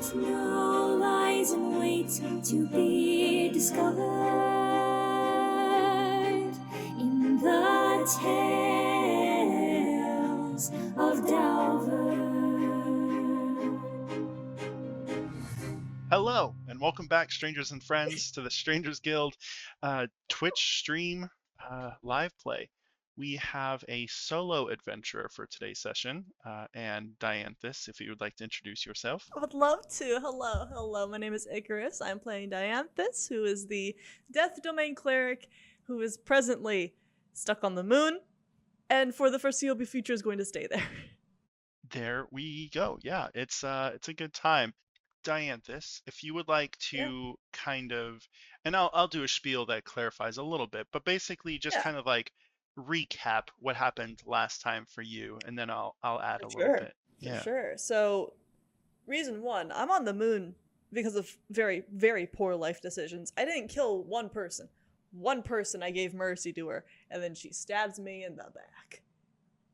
that now lies in wait to be discovered in the tales of D'aowVern. Hello, and welcome back, strangers and friends, to the Strangers Guild Twitch stream live play. We have a solo adventurer for today's session, and Dianthus, if you would like to introduce yourself. I would love to. Hello. My name is Icarus. I'm playing Dianthus, who is the Death Domain cleric who is presently stuck on the moon, and for the foreseeable future is going to stay there. There we go. Yeah, it's a good time. Dianthus, if you would like to kind of, and I'll do a spiel that clarifies a little bit, but basically just kind of like recap what happened last time for you, and then I'll add a little bit. For sure. So, reason one, I'm on the moon because of very, very poor life decisions. I didn't kill one person. One person I gave mercy to her, and then she stabs me in the back.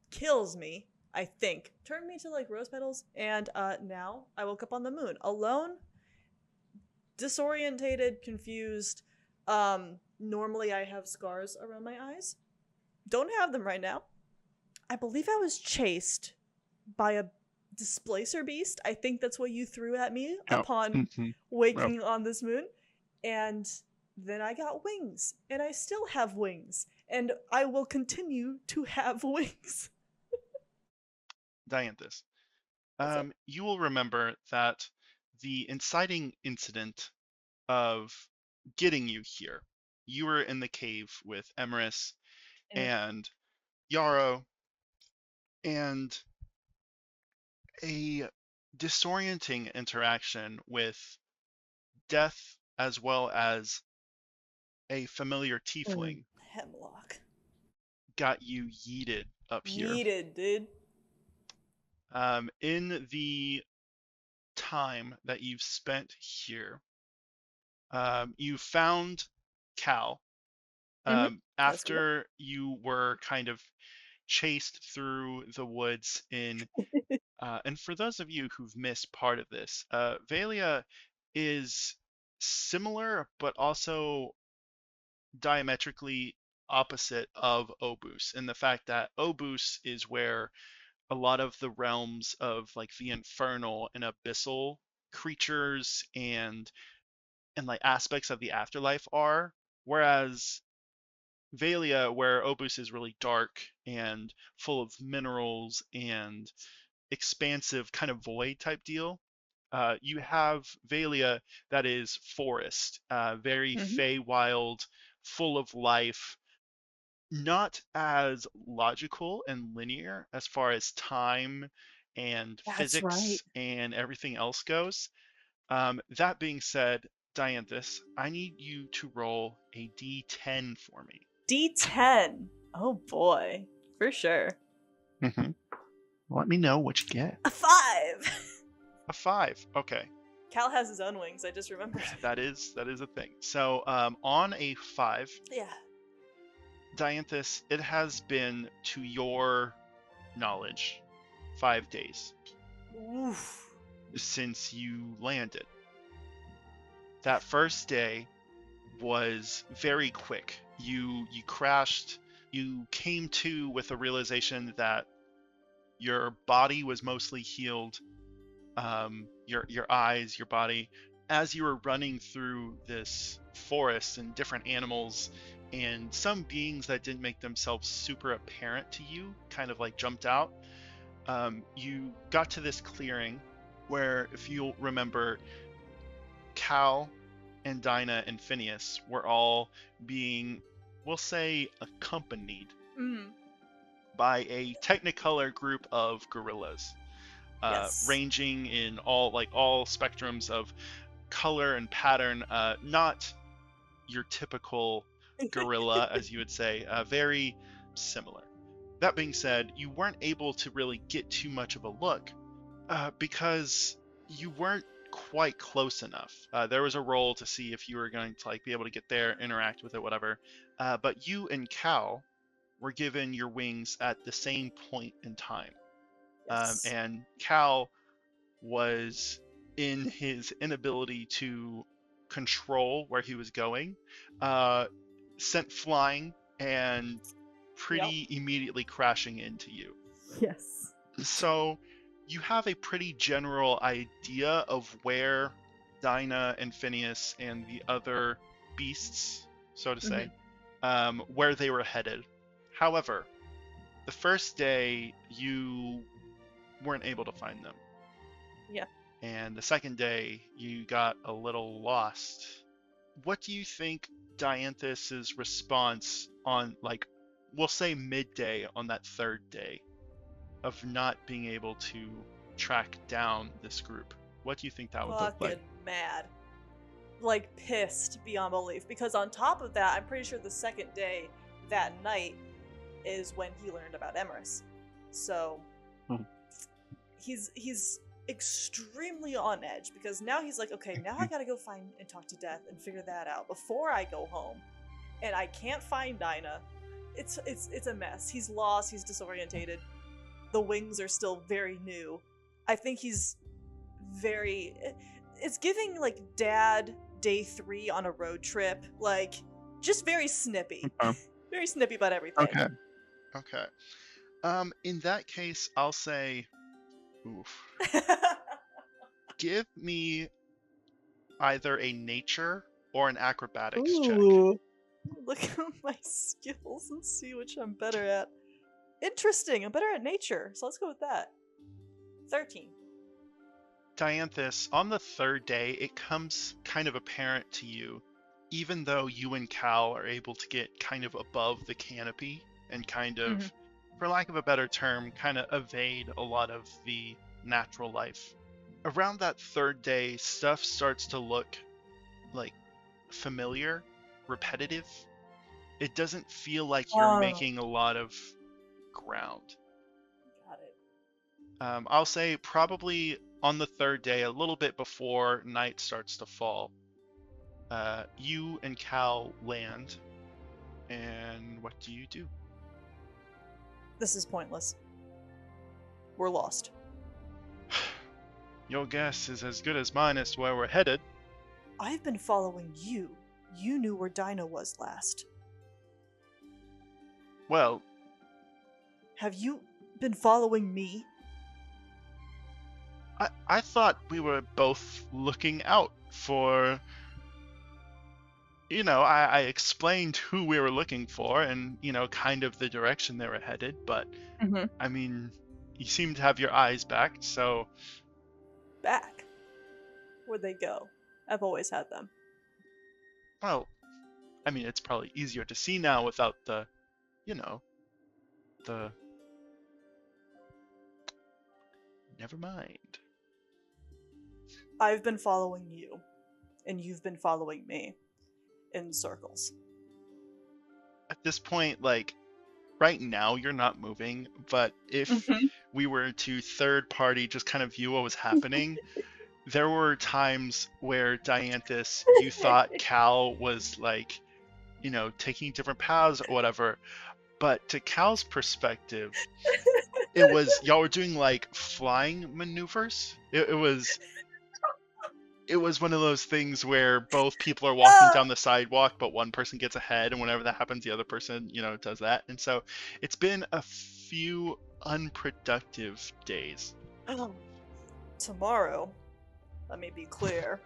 Kills me, I think. Turned me to like rose petals, and now I woke up on the moon. Alone, disorientated, confused. Normally I have scars around my eyes. Don't have them right now. I believe I was chased by a displacer beast. I think that's what you threw at me upon waking on this moon. And then I got wings, and I still have wings, and I will continue to have wings. Dianthus, you will remember that the inciting incident of getting you here, you were in the cave with Emerus and Yarrow, and a disorienting interaction with Death as well as a familiar tiefling Hemlock got you yeeted up here. Yeeted, dude. In the time that you've spent here, you found Kaal after you were kind of chased through the woods in and for those of you who've missed part of this, Valea is similar but also diametrically opposite of Obus in the fact that Obus is where a lot of the realms of like the infernal and abyssal creatures and like aspects of the afterlife are, whereas Valea, where Obus is really dark and full of minerals and expansive kind of void type deal, you have Valea that is forest, very feywild, full of life, not as logical and linear as far as time and physics and everything else goes. That being said, Dianthus, I need you to roll a D10 for me. D10? Oh boy. For sure. Let me know what you get. A 5! A 5, okay. Kaal has his own wings, I just remembered. That is a thing. So on a 5, Dianthus, it has been, to your knowledge, 5 days since you landed. That first day was very quick. You crashed. You came to with a realization that your body was mostly healed. Your eyes, your body, as you were running through this forest and different animals and some beings that didn't make themselves super apparent to you, kind of like jumped out. You got to this clearing where, if you'll remember, Kaal and Dina and Phineas were all being, we'll say, accompanied by a Technicolor group of gorillas, ranging in all spectrums of color and pattern, not your typical gorilla, as you would say, very similar. That being said, you weren't able to really get too much of a look because you weren't quite close enough. There was a roll to see if you were going to like be able to get there, interact with it, whatever. But you and Kaal were given your wings at the same point in time. And Kaal was in his inability to control where he was going, sent flying and pretty immediately crashing into you. Yes. So you have a pretty general idea of where Dina and Phineas and the other beasts, so to say, where they were headed. However, the first day you weren't able to find them. Yeah. And the second day you got a little lost. What do you think Dianthus's response on, like, we'll say midday on that third day of not being able to track down this group? What do you think that would look like? Fucking mad. Like, pissed beyond belief. Because on top of that, I'm pretty sure the second day, that night, is when he learned about Emerus. So, he's extremely on edge, because now he's like, okay, now I gotta go find and talk to Death and figure that out before I go home. And I can't find Dina. It's a mess. He's lost, he's disorientated. The wings are still very new. I think he's very... It's giving, like, Dad day 3 on a road trip. Like, just very snippy. Very snippy about everything. Okay. In that case, I'll say... Oof. Give me either a nature or an acrobatics check. Look at my skills and see which I'm better at. Interesting, I'm better at nature, so let's go with that. 13. Dianthus, on the third day, it comes kind of apparent to you, even though you and Kaal are able to get kind of above the canopy and kind of, for lack of a better term, kind of evade a lot of the natural life. Around that third day, stuff starts to look like familiar, repetitive. It doesn't feel like you're making a lot of ground. Got it. I'll say probably on the third day, a little bit before night starts to fall, you and Kaal land, and what do you do? This is pointless. We're lost. Your guess is as good as mine as to where we're headed. I've been following you. You knew where Dina was last. Well... Have you been following me? I thought we were both looking out for... You know, I explained who we were looking for and, you know, kind of the direction they were headed, but, I mean, you seem to have your eyes back, so... Back? Where'd they go? I've always had them. Well, I mean, it's probably easier to see now without the, you know, the... Never mind. I've been following you, and you've been following me. In circles. At this point, like, right now you're not moving, but if we were to third party just kind of view what was happening, there were times where Dianthus, you thought Kaal was, like, you know, taking different paths or whatever, but to Cal's perspective, it was, y'all were doing, like, flying maneuvers. It was one of those things where both people are walking down the sidewalk, but one person gets ahead, and whenever that happens, the other person, you know, does that. And so it's been a few unproductive days. Tomorrow, let me be clear,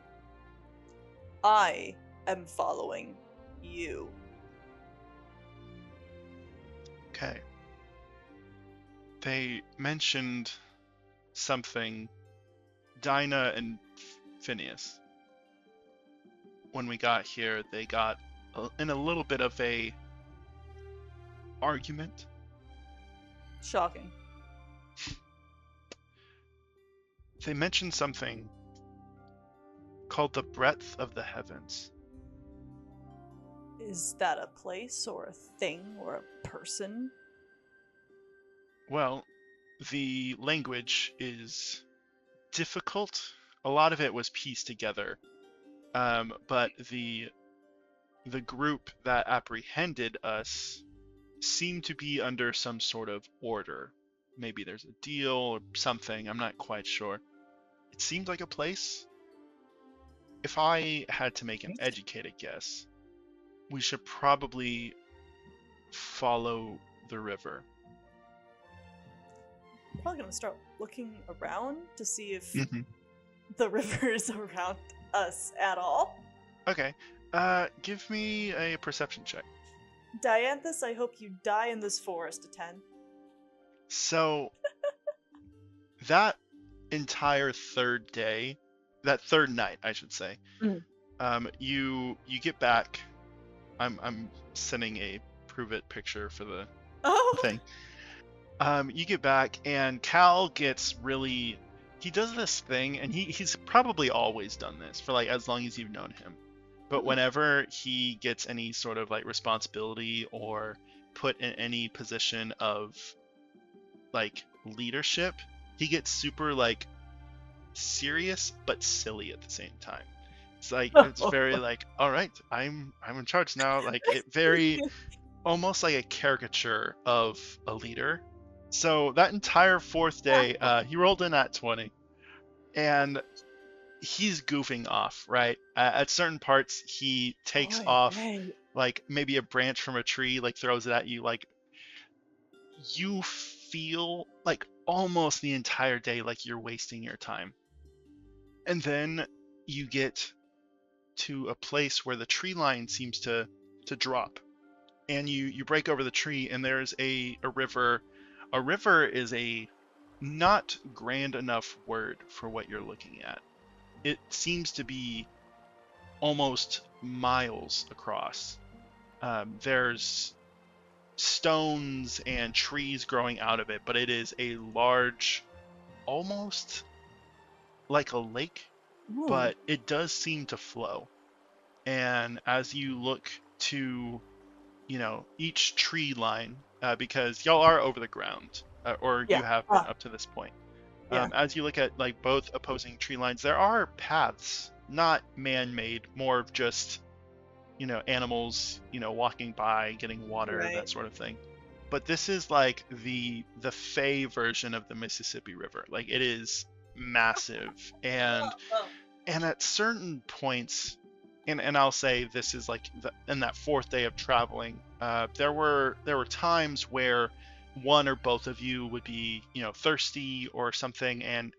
I am following you. Okay. They mentioned something, Dina and Phineas. When we got here, they got in a little bit of a argument. Shocking. They mentioned something called the breadth of the heavens. Is that a place or a thing or a person? Well, the language is difficult. A lot of it was pieced together, but the group that apprehended us seemed to be under some sort of order. Maybe there's a deal or something, I'm not quite sure. it seemed like a place. If I had to make an educated guess, we should probably follow the river. I'm probably gonna start looking around to see if Mm-hmm. the river is around us at all. Okay. Give me a perception check. Dianthus, I hope you die in this forest, a 10. So that entire third day, that third night, I should say, you get back. I'm sending a prove it picture for the Oh! thing. You get back, and Kaal gets really. He does this thing, and he's probably always done this for like as long as you've known him. But whenever he gets any sort of like responsibility or put in any position of like leadership, he gets super like serious but silly at the same time. It's like it's very like, all right, I'm in charge now. Like it very almost like a caricature of a leader. So that entire fourth day, he rolled in at 20, and he's goofing off, right? At certain parts, he takes off like maybe a branch from a tree, like throws it at you. Like you feel like almost the entire day like you're wasting your time. And then you get to a place where the tree line seems to drop, and you break over the tree, and there's a river. A river is a not grand enough word for what you're looking at. It seems to be almost miles across. There's stones and trees growing out of it, but it is a large, almost like a lake, but it does seem to flow. And as you look to, each tree line, because y'all are over the ground, or you have been up to this point. As you look at like both opposing tree lines, there are paths, not man-made, more of just, animals, walking by, getting water, that sort of thing. But this is like the Fey version of the Mississippi River. Like it is massive, and at certain points, and I'll say this is like in that fourth day of traveling, there were times where one or both of you would be, thirsty or something, and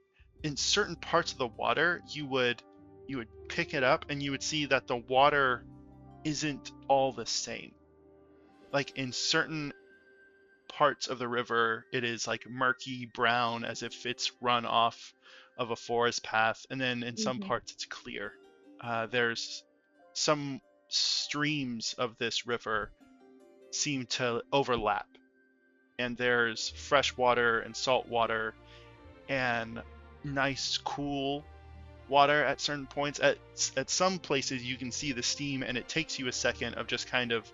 in certain parts of the water, you would pick it up, and you would see that the water isn't all the same. Like in certain parts of the river, it is like murky brown, as if it's run off of a forest path, and then in some parts it's clear. There's some streams of this river seem to overlap, and there's fresh water and salt water and nice cool water at certain points. At some places you can see the steam, and it takes you a second of just kind of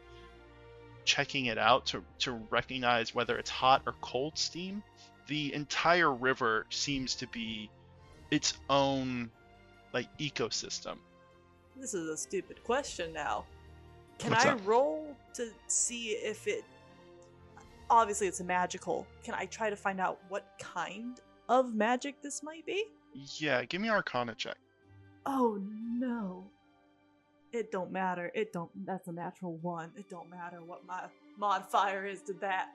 checking it out to recognize whether it's hot or cold steam. The entire river seems to be its own like ecosystem. This is a stupid question now. Can What's I up? roll to see if it... Obviously it's magical. Can I try to find out what kind of magic this might be? Yeah, give me an Arcana check. Oh no. It don't matter. That's a natural 1. It don't matter what my modifier is to that.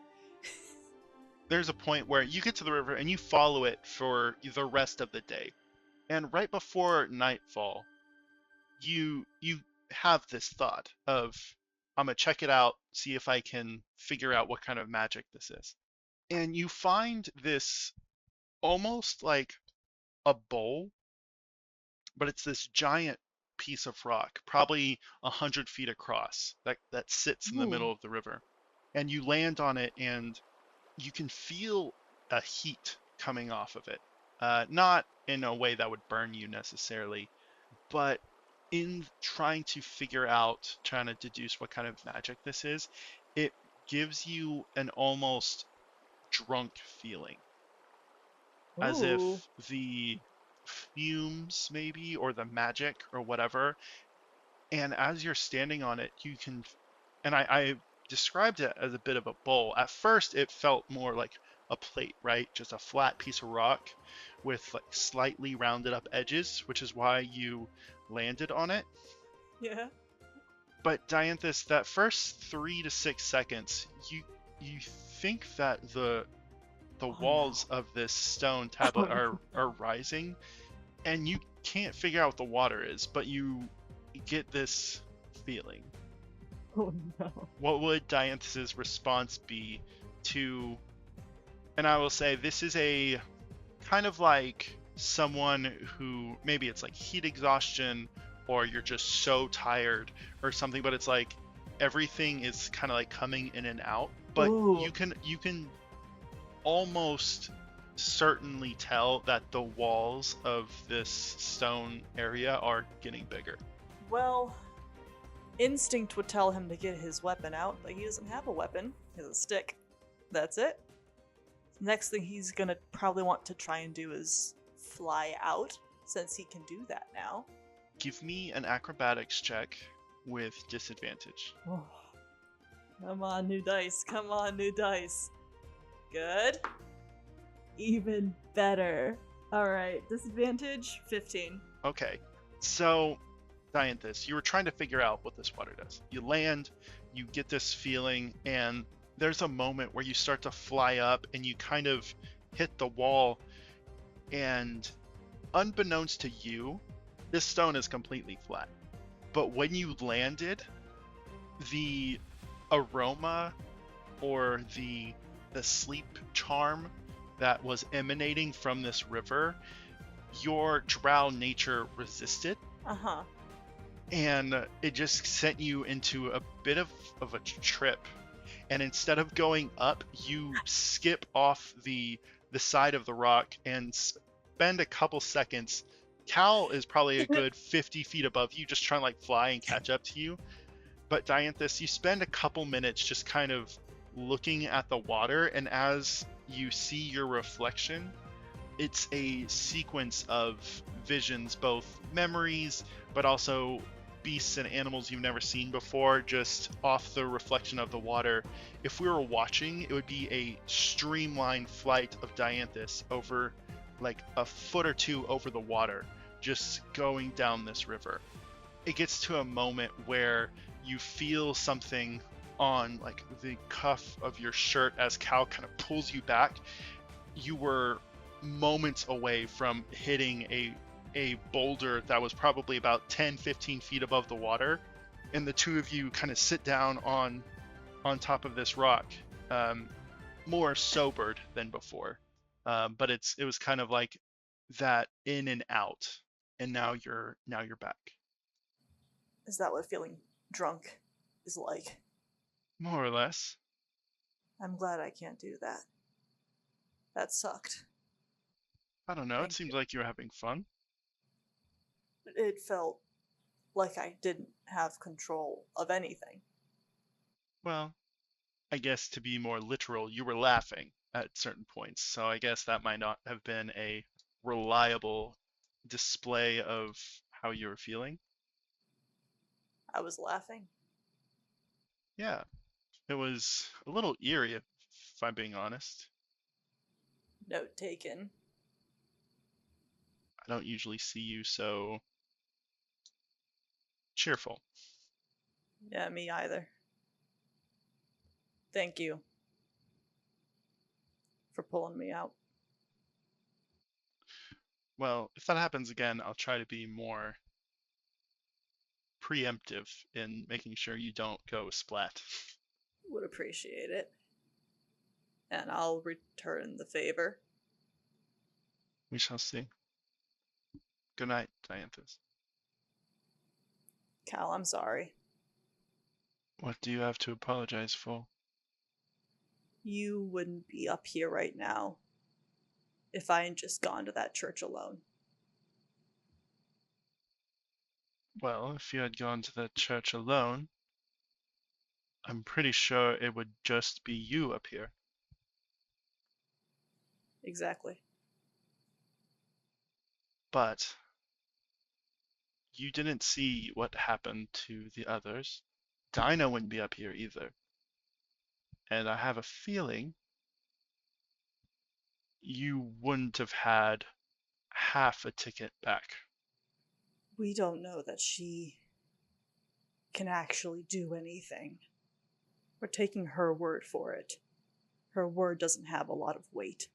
There's a point where you get to the river and you follow it for the rest of the day. And right before nightfall, you have this thought of, I'm gonna check it out, see if I can figure out what kind of magic this is. And you find this almost like a bowl, but it's this giant piece of rock, probably 100 feet across, that sits in the middle of the river. And you land on it, and you can feel a heat coming off of it. Not in a way that would burn you necessarily, but in trying to deduce what kind of magic this is, it gives you an almost drunk feeling. As if the fumes maybe, or the magic or whatever, and as you're standing on it, you can, and I described it as a bit of a bowl. At first it felt more like a plate, right? Just a flat piece of rock. with like slightly rounded up edges, which is why you landed on it. Yeah. But Dianthus, that first 3 to 6 seconds, you think that the walls of this stone tablet are rising, and you can't figure out what the water is, but you get this feeling. Oh no. What would Dianthus's response be to, and I will say this is a kind of like someone who maybe it's like heat exhaustion, or you're just so tired or something, but it's like everything is kind of like coming in and out, but Ooh. you can almost certainly tell that the walls of this stone area are getting bigger. Well, instinct would tell him to get his weapon out, but he doesn't have a weapon. He has a stick. That's it. Next thing he's gonna probably want to try and do is fly out, since he can do that now. Give me an acrobatics check with disadvantage. Oh. Come on, new dice. Come on, new dice. Good. Even better. Alright, disadvantage 15. Okay, so Dianthus, you were trying to figure out what this water does. You land, you get this feeling, and there's a moment where you start to fly up and you kind of hit the wall, and unbeknownst to you, this stone is completely flat. But when you landed, the aroma or the sleep charm that was emanating from this river, your drow nature resisted. Uh-huh. And it just sent you into a bit of a trip. And instead of going up, you skip off the side of the rock and spend a couple seconds. Kaal is probably a good 50 feet above you, just trying to like fly and catch up to you. But Dianthus, you spend a couple minutes just kind of looking at the water, and as you see your reflection, it's a sequence of visions, both memories, but also beasts and animals you've never seen before, just off the reflection of the water. If we were watching, it would be a streamlined flight of Dianthus over like a foot or two over the water, just going down this river. It gets to a moment where you feel something on like the cuff of your shirt as Kaal kind of pulls you back. You were moments away from hitting a boulder that was probably about 10-15 feet above the water, and the two of you kind of sit down on top of this rock, more sobered than before, but it was kind of like that in and out, and now you're back. Is that what feeling drunk is like? More or less. I'm glad I can't do that. That sucked. I don't know, Thank it seems you. like you're having fun. It felt like I didn't have control of anything. Well, I guess to be more literal, you were laughing at certain points, so I guess that might not have been a reliable display of how you were feeling. I was laughing. Yeah, it was a little eerie, if I'm being honest. Note taken. I don't usually see you so cheerful. Yeah, me either. Thank you for pulling me out. Well, if that happens again, I'll try to be more preemptive in making sure you don't go splat. Would appreciate it. And I'll return the favor. We shall see. Good night, Dianthus. Kaal, I'm sorry. What do you have to apologize for? You wouldn't be up here right now if I had just gone to that church alone. Well, if you had gone to that church alone, I'm pretty sure it would just be you up here. Exactly. But you didn't see what happened to the others. Dina wouldn't be up here either. And I have a feeling you wouldn't have had half a ticket back. We don't know that she can actually do anything. We're taking her word for it. Her word doesn't have a lot of weight.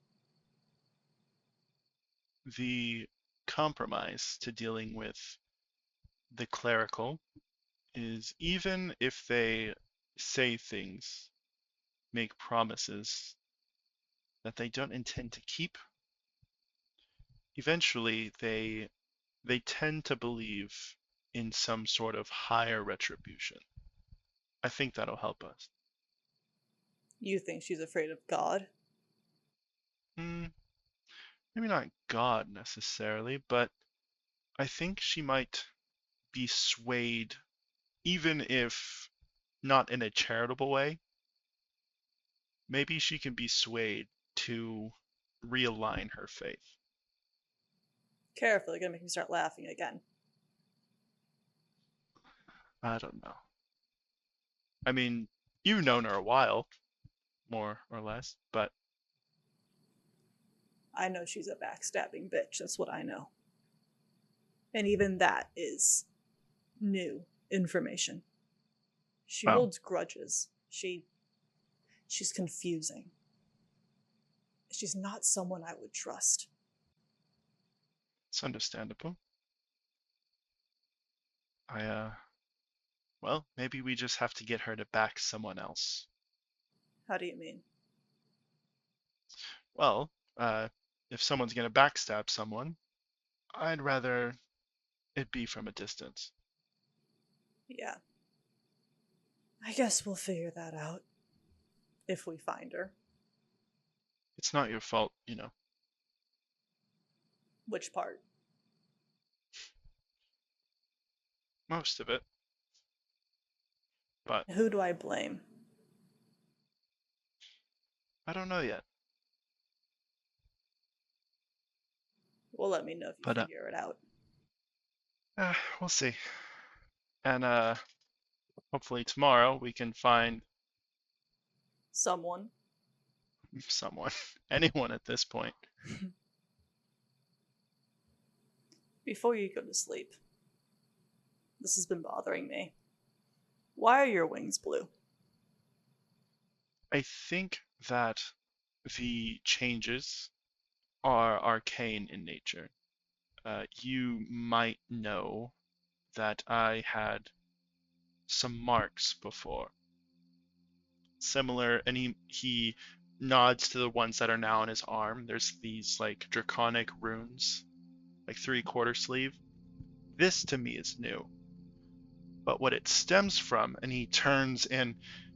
The compromise to dealing with the clerical is even if they say things, make promises that they don't intend to keep, eventually they tend to believe in some sort of higher retribution. I think that'll help us. You think she's afraid of God? Maybe not God necessarily, but I think she might be swayed, even if not in a charitable way. Maybe she can be swayed to realign her faith. Careful, you're gonna make me start laughing again. I don't know. I mean, you've known her a while, more or less, but I know she's a backstabbing bitch, that's what I know. And even that is new information. She Well. holds grudges. She's confusing. She's not someone I would trust. it's understandable. Well, maybe we just have to get her to back someone else. How do you mean? Well, if someone's gonna backstab someone, I'd rather it be from a distance. Yeah. I guess we'll figure that out. If we find her. It's not your fault, you know. Which part? Most of it. But Who do I blame? I don't know yet. Well, let me know if you But, figure it out. We'll see. And hopefully tomorrow we can find Someone. someone, anyone at this point. Before you go to sleep, this has been bothering me. Why are your wings blue? I think that the changes are arcane in nature. You might know that I had some marks before. Similar, and he nods to the ones that are now on his arm. There's these like draconic runes, like 3/4 sleeve. This to me is new. But what it stems from, and he turns and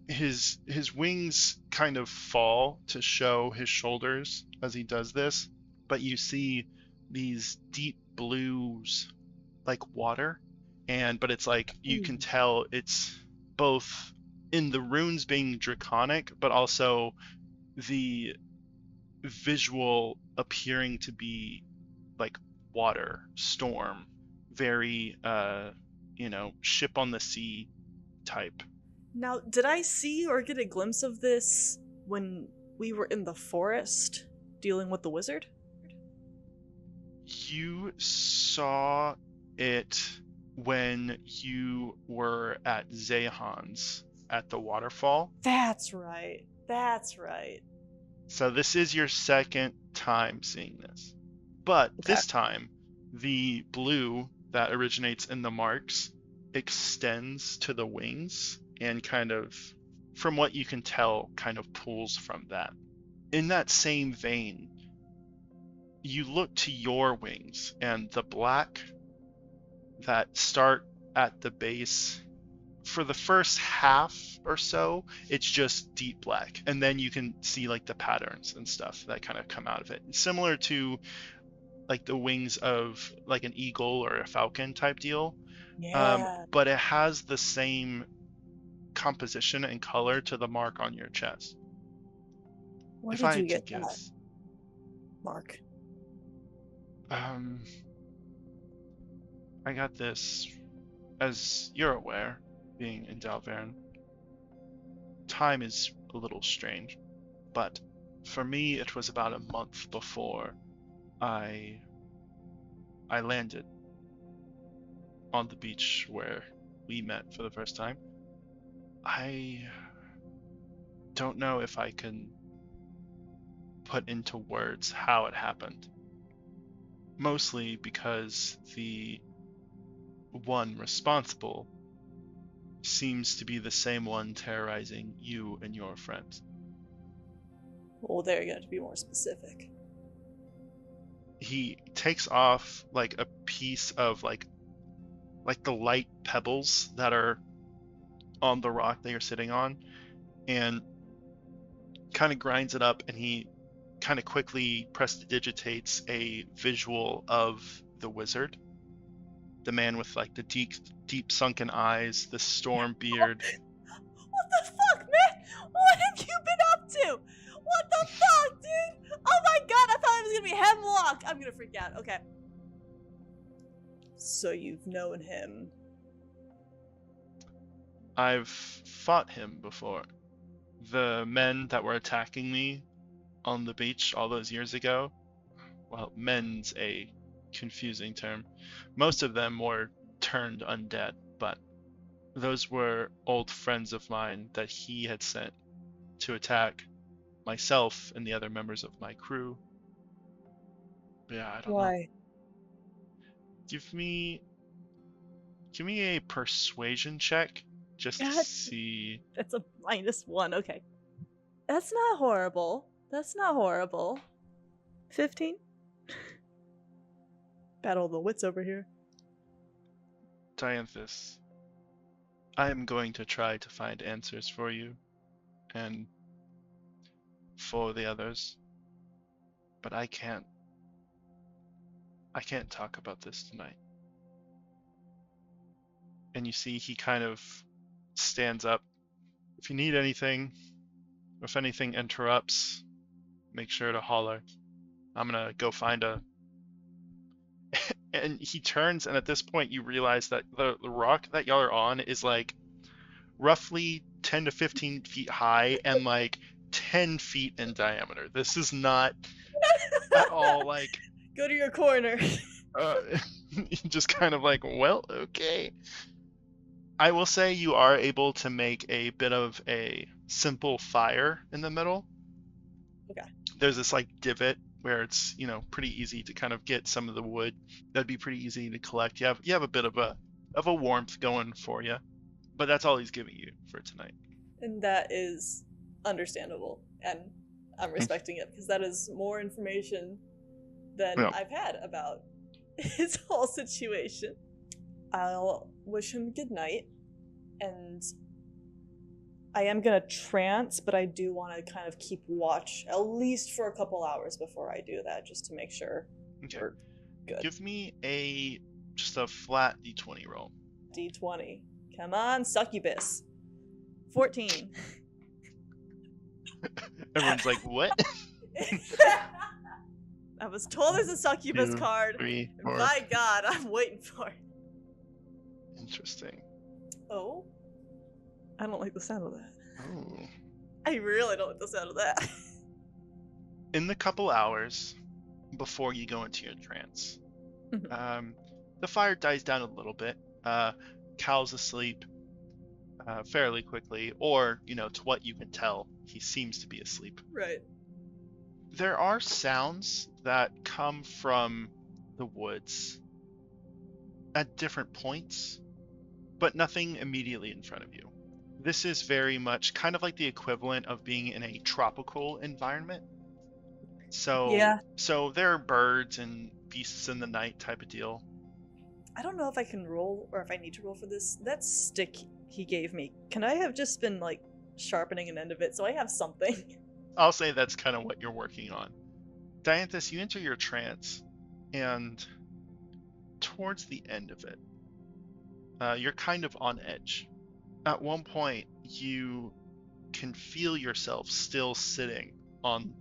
his wings kind of fall to show his shoulders as he does this, but you see these deep blues like water, but it's like you can tell it's both in the runes being draconic, but also the visual appearing to be like water, storm, very ship on the sea type. Now, did I see or get a glimpse of this when we were in the forest dealing with the wizard? You saw it when you were at Zehan's at the waterfall. That's right. That's right. So this is your second time seeing this. But this time, the blue that originates in the marks extends to the wings and kind of, from what you can tell, kind of pulls from that. In that same vein, you look to your wings and the black that start at the base. For the first half or so, it's just deep black, and then you can see like the patterns and stuff that kind of come out of it, similar to like the wings of like an eagle or a falcon type deal. Yeah. But it has the same composition and color to the mark on your chest. Where If did I you had to get that, guess, Mark? I got this, as you're aware, being in D'aowVern. Time is a little strange, but for me it was about a month before I I landed on the beach where we met for the first time, I don't know if I can put into words how it happened. Mostly because the one responsible seems to be the same one terrorizing you and your friends. Well, there you got to be more specific. He takes off like a piece of like the light pebbles that are on the rock that you're sitting on, and kind of grinds it up, and he kind of quickly prestidigitates a visual of the wizard, the man with like the deep sunken eyes, the storm beard. What the fuck, man? What have you been up to? What the fuck, dude? Oh my god, I thought it was gonna be Hemlock. I'm gonna freak out. Okay. So you've known him. I've fought him before. The men that were attacking me on the beach all those years ago, well, men's a confusing term. Most of them were turned undead, but those were old friends of mine that he had sent to attack myself and the other members of my crew. But yeah, I don't know. Why? Give me a persuasion check just to God. see. That's a -1. Okay. That's not horrible. That's not horrible. 15? Battle of the wits over here. Dianthus, I am going to try to find answers for you and for the others, but I can't talk about this tonight. And you see he kind of stands up. If you need anything, if anything interrupts, make sure to holler. I'm gonna go find a... And he turns, and at this point you realize that the rock that y'all are on is like roughly 10 to 15 feet high and like 10 feet in diameter. This is not at all like... Go to your corner. Just kind of like, well, okay. I will say you are able to make a bit of a simple fire in the middle. Okay. There's this like divot where it's, pretty easy to kind of get some of the wood. That'd be pretty easy to collect. You have a bit of a warmth going for you, but that's all he's giving you for tonight. And that is understandable, and I'm respecting it because that is more information than I've had about his whole situation. I'll wish him good night, and I am gonna trance, but I do want to kind of keep watch at least for a couple hours before I do that, just to make sure we're good. Give me just a flat d20 roll. D20. Come on, succubus. 14. Everyone's like, what? I was told there's a succubus 2, card. 3, 4. My god, I'm waiting for it. Interesting. Oh? I don't like the sound of that. Oh. I really don't like the sound of that. In the couple hours before you go into your trance, the fire dies down a little bit. Kaal's asleep fairly quickly, or, to what you can tell, he seems to be asleep. Right. There are sounds that come from the woods at different points, but nothing immediately in front of you. This is very much kind of like the equivalent of being in a tropical environment. So there are birds and beasts in the night type of deal. I don't know if I can roll, or if I need to roll for this. That stick he gave me, can I have just been, sharpening an end of it so I have something? I'll say that's kind of what you're working on. Dianthus, you enter your trance, and towards the end of it, you're kind of on edge. At one point, you can feel yourself still sitting on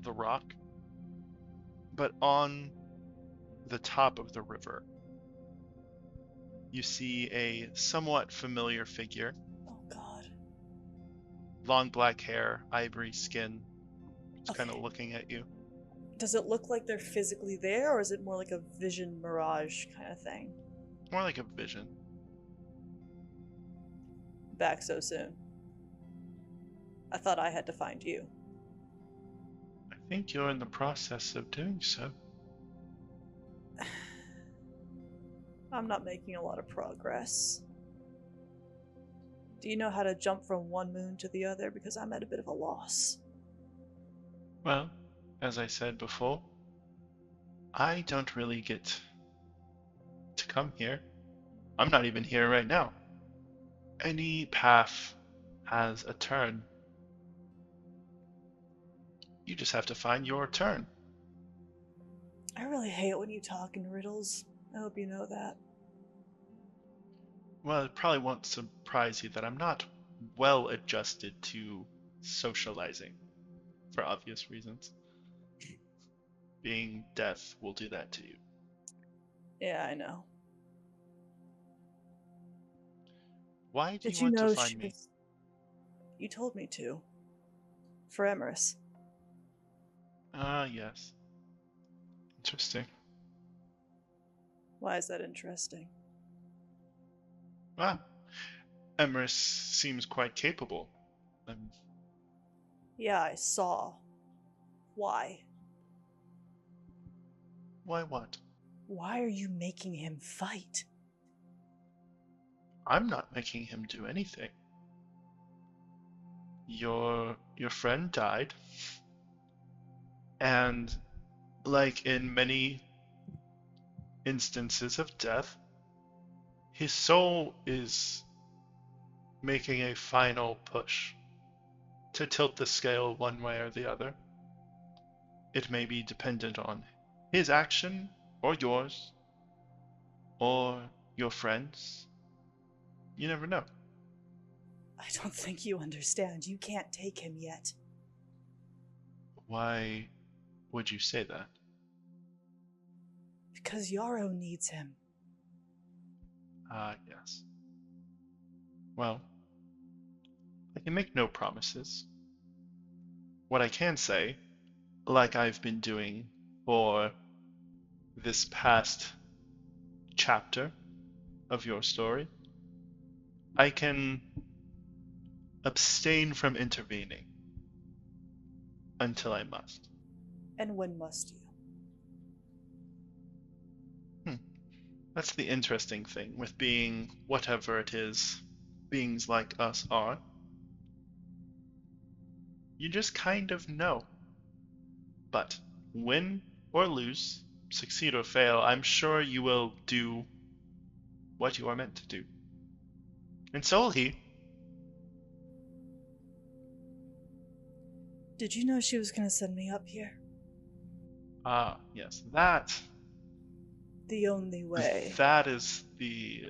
the rock, but on the top of the river, you see a somewhat familiar figure. Oh god. Long black hair, ivory skin, just kind of looking at you. Does it look like they're physically there, or is it more like a vision mirage kind of thing? More like a vision. Back so soon. I thought I had to find you. I think you're in the process of doing so. I'm not making a lot of progress. Do you know how to jump from one moon to the other? Because I'm at a bit of a loss. Well, as I said before, I don't really get to come here. I'm not even here right now. Any path has a turn. You just have to find your turn. I really hate when you talk in riddles. I hope you know that. Well, it probably won't surprise you that I'm not well adjusted to socializing, for obvious reasons. Being deaf will do that to you. Yeah, I know. Why do Did you you want know to find me? You told me to. For Emerus. Ah, yes. Interesting. Why is that interesting? Ah, Emrys seems quite capable. Yeah, I saw. Why? Why what? Why are you making him fight? I'm not making him do anything. Your friend died, and like in many instances of death, his soul is making a final push to tilt the scale one way or the other. It may be dependent on his action, or yours, or your friends. You never know. I don't think you understand. You can't take him yet. Why would you say that? Because Yarrow needs him. Ah, yes. Well, I can make no promises. What I can say, like I've been doing for this past chapter of your story, I can abstain from intervening until I must. And when must you? That's the interesting thing with being whatever it is beings like us are. You just kind of know. But win or lose, succeed or fail, I'm sure you will do what you are meant to do. And so will he. Did you know she was gonna send me up here? Ah, yes, that The only way. that is the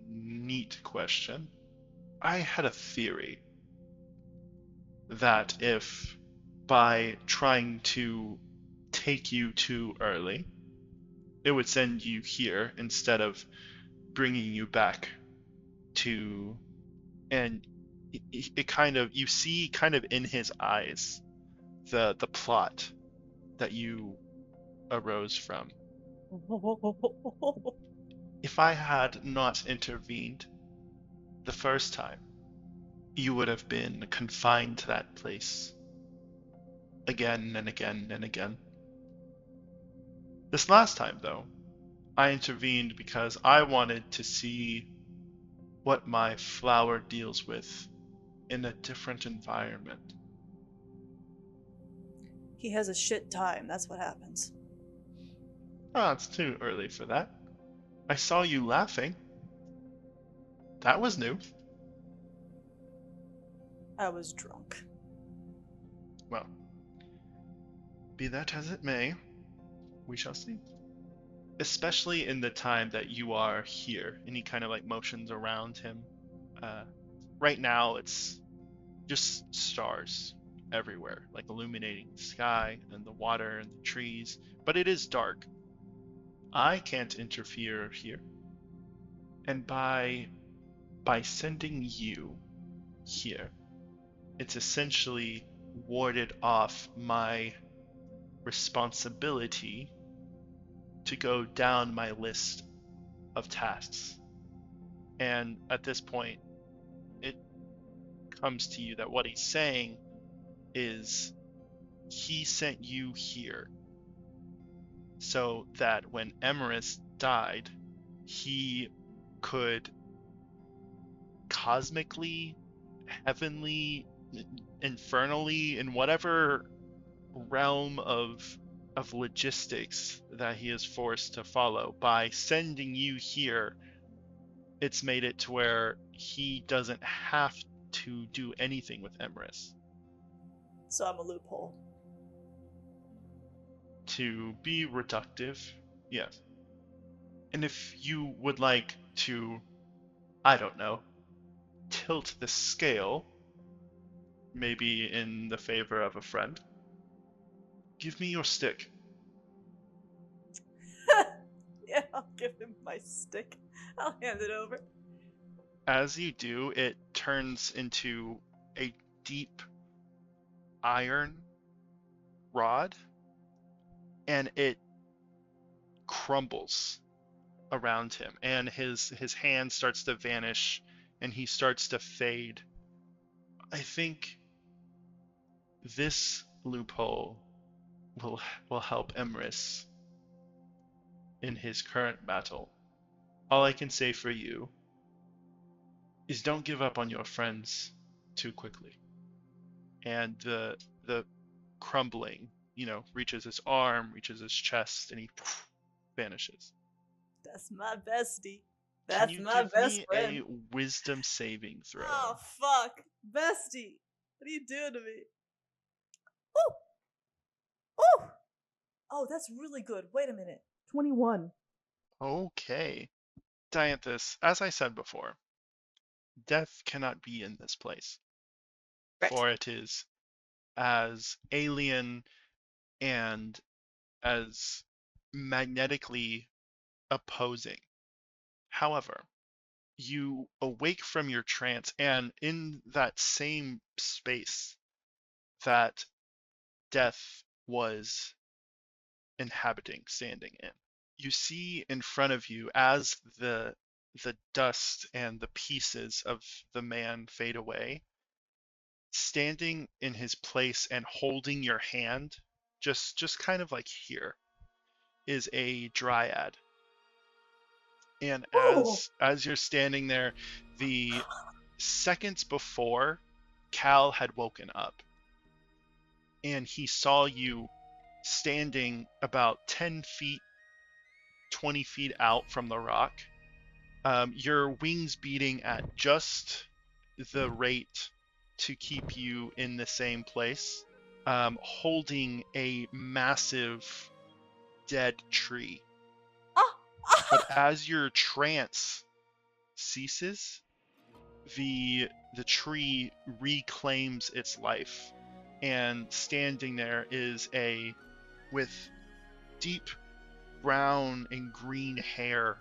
neat question. I had a theory that if by trying to take you too early, it would send you here instead of bringing you back to, and it kind of, you see kind of in his eyes the plot that you arose from. If I had not intervened the first time, you would have been confined to that place again and again and again. This last time, though, I intervened because I wanted to see what my flower deals with in a different environment. He has a shit time, that's what happens. Oh, it's too early for that. I saw you laughing. That was new. I was drunk. Well, be that as it may, we shall see. Especially in the time that you are here, and he kind of like motions around him. Right now, it's just stars everywhere, like illuminating the sky and the water and the trees, but it is dark. I can't interfere here. And by sending you here, it's essentially warded off my responsibility to go down my list of tasks. And at this point, it comes to you that what he's saying is he sent you here so that when Emerus died, he could cosmically, heavenly, infernally, in whatever realm of logistics that he is forced to follow, by sending you here, it's made it to where he doesn't have to do anything with Emerus. So I'm a loophole. To be reductive, yes. And if you would like to, I don't know, tilt the scale, maybe in the favor of a friend, give me your stick. Yeah, I'll give him my stick. I'll hand it over. As you do, it turns into a deep iron rod, and it crumbles around him, and his hand starts to vanish, and he starts to fade. I think this loophole will help Emrys in his current battle. All I can say for you is don't give up on your friends too quickly. And the crumbling, reaches his arm, reaches his chest, and he vanishes. That's my bestie. Can That's you my give best me friend. a wisdom saving throw? Oh, fuck. Bestie. What are you doing to me? Oh! Oh! Oh, that's really good. Wait a minute. 21. Okay. Dianthus, as I said before, death cannot be in this place. Right. For it is as alien and as magnetically opposing. However, you awake from your trance, and in that same space that death was inhabiting, standing in, you see in front of you, as the dust and the pieces of the man fade away, standing in his place and holding your hand, just kind of like here, is a dryad. And as you're standing there, the seconds before, Kaal had woken up, and he saw you standing about 10 feet, 20 feet out from the rock, your wings beating at just the rate to keep you in the same place, holding a massive dead tree. But as your trance ceases, the tree reclaims its life, and standing there is with deep brown and green hair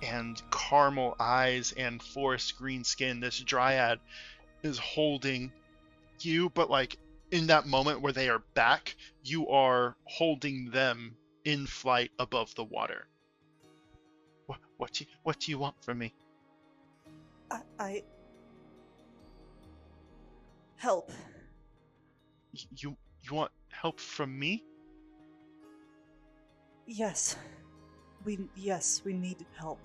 and caramel eyes and forest green skin. This dryad is holding you, but like in that moment where they are back, you are holding them in flight above the water. What do you want from me? I help. You want help from me? Yes. We need help.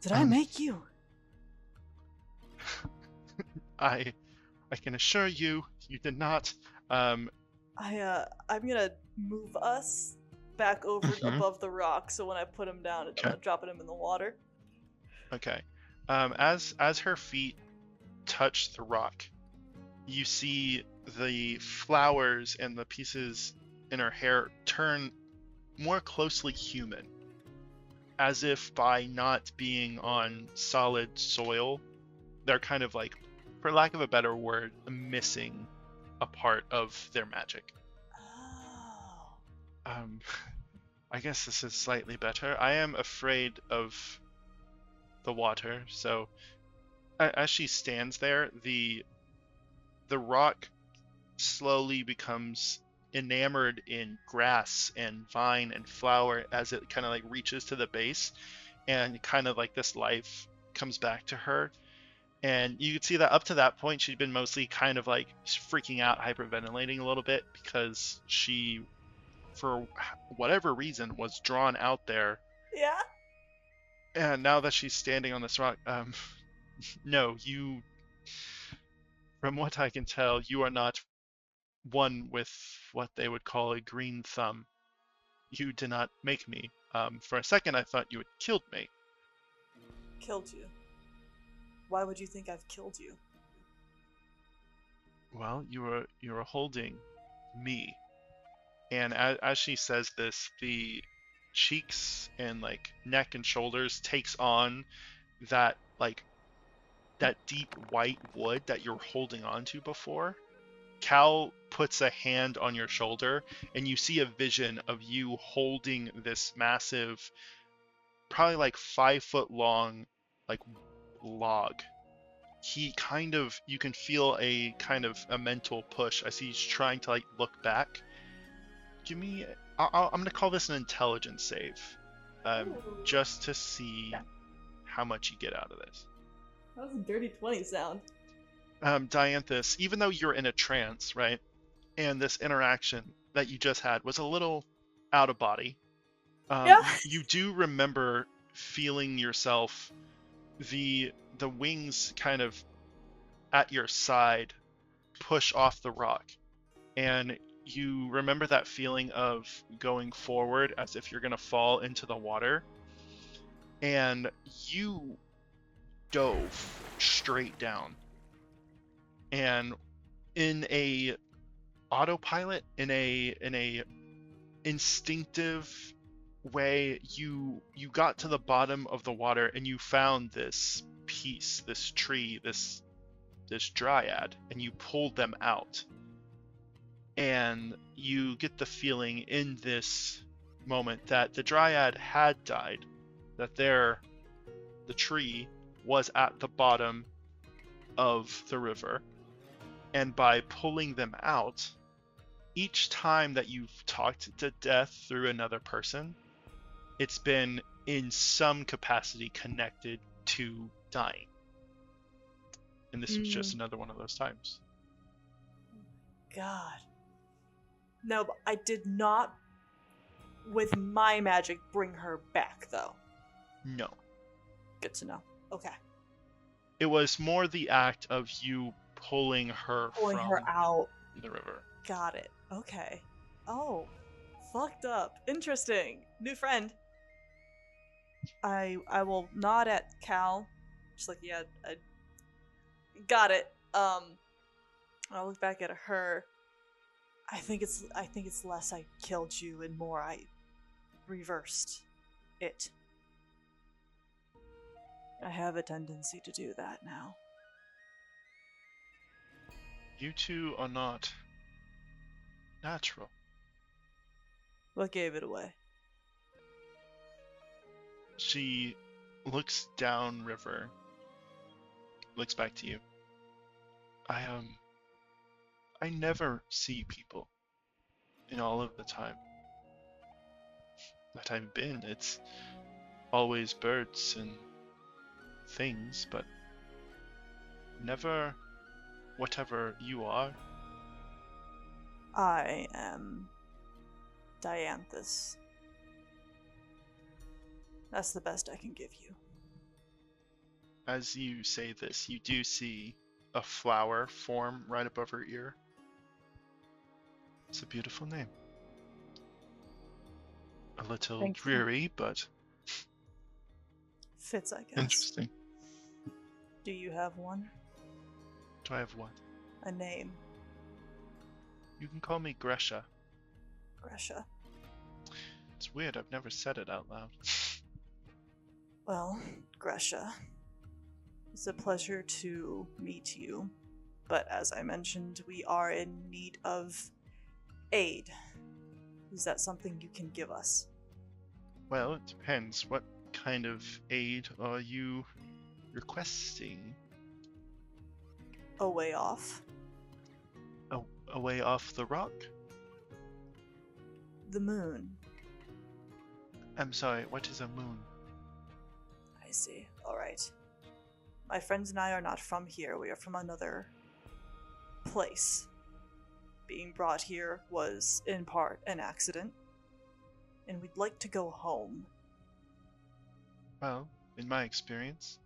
Did I make you? I can assure you, you did not. I'm gonna move us back over above the rock, so when I put him down, I'm dropping him in the water. Okay. As her feet touch the rock, you see the flowers and the pieces in her hair turn more closely human, as if by not being on solid soil, they're kind of like, for lack of a better word, missing a part of their magic. Oh. I guess this is slightly better. I am afraid of the water, so as she stands there, the rock slowly becomes enamored in grass and vine and flower as it kind of like reaches to the base, and kind of like this life comes back to her. And you could see that up to that point she'd been mostly kind of like freaking out, hyperventilating a little bit, because she, for whatever reason, was drawn out there. Yeah. And now that she's standing on this rock, no, from what I can tell, you are not one with what they would call a green thumb. You did not make me. For a second, I thought you had killed me. Killed you? Why would you think I've killed you? Well, you were holding me. And as she says this, the cheeks and like neck and shoulders takes on that deep white wood that you're holding on to before. Kaal puts a hand on your shoulder, and you see a vision of you holding this massive, probably like 5 foot long, like log. You can feel a kind of a mental push as he's trying to like look back. I'm gonna call this an intelligence save, just to see how much you get out of this. That was a dirty 20 sound. Dianthus, even though you're in a trance, right, and this interaction that you just had was a little out of body, you do remember feeling yourself, the wings kind of at your side push off the rock, and you remember that feeling of going forward as if you're going to fall into the water, and you dove straight down. And in a autopilot, in a instinctive way, you got to the bottom of the water and you found this piece, this tree, this dryad, and you pulled them out. And you get the feeling in this moment that the dryad had died, that the tree was at the bottom of the river. And by pulling them out, each time that you've talked to death through another person, it's been in some capacity connected to dying. And this was just another one of those times. God. No, but I did not, with my magic, bring her back, though. No. Good to know. Okay. It was more the act of you pulling her out the river. Got it. Okay. Oh, fucked up. Interesting. New friend. I will nod at Kaal, just like, yeah, I got it. I'll look back at her. I think it's less I killed you and more I reversed it. I have a tendency to do that now. You two are not natural. What gave it away? She looks down river, looks back to you. I never see people in all of the time that I've been. It's always birds and things, but never whatever you are. I am Dianthus. That's the best I can give you. As you say this, you do see a flower form right above her ear. It's a beautiful name. A little Thank you. dreary, but Fits, I guess. interesting. Do you have one? Do I have what? A name. You can call me Gresha. Gresha. It's weird, I've never said it out loud. Well, Gresha, it's a pleasure to meet you, but as I mentioned, we are in need of aid. Is that something you can give us? Well, it depends. What kind of aid are you requesting? A way off. A way off the rock? the moon. I'm sorry, what is a moon? I see. Alright. My friends and I are not from here. We are from another place. Being brought here was, in part, an accident. And we'd like to go home. Well, in my experience,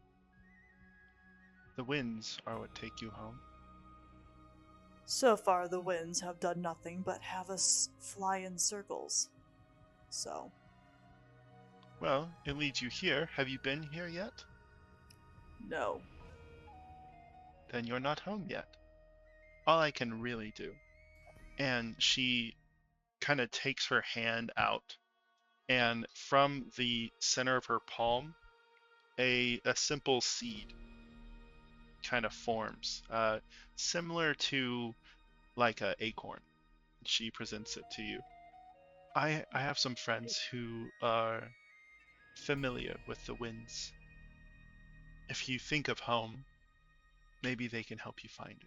the winds are what take you home. So far, the winds have done nothing but have us fly in circles. So. Well, it leads you here. Have you been here yet? No. Then you're not home yet. All I can really do. And she kind of takes her hand out, and from the center of her palm, a simple seed kind of forms, similar to like an acorn. She presents it to you. I have some friends who are familiar with the winds. If you think of home, maybe they can help you find it.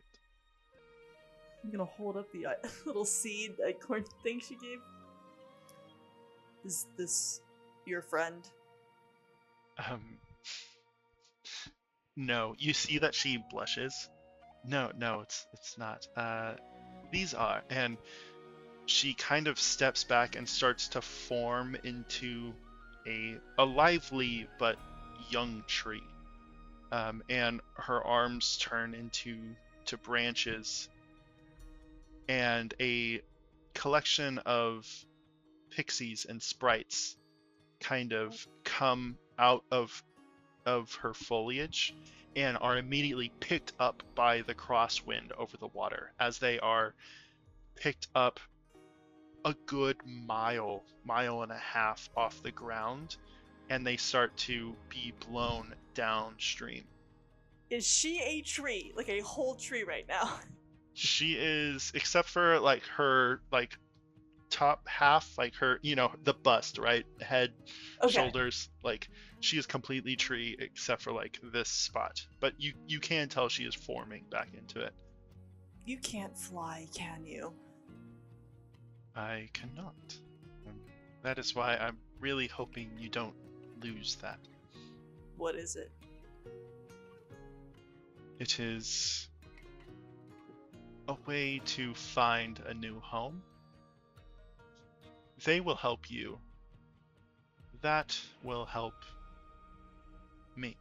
I'm gonna hold up the little seed acorn thing she gave. Is this your friend? No. You see that she blushes. No, it's not. These are, and she kind of steps back and starts to form into a lively but young tree. And her arms turn into branches, and a collection of pixies and sprites kind of come out of her foliage and are immediately picked up by the crosswind over the water, as they are picked up a good mile and a half off the ground, and they start to be blown downstream. Is she a tree? Like a whole tree right now? She is, except for like her like top half, like her, the bust, right? Head, Okay. shoulders, like she is completely tree except for like this spot. But you can tell she is forming back into it. You can't fly, can you? I cannot. That is why I'm really hoping you don't lose that. What is it? It is a way to find a new home. They will help you. That will help me.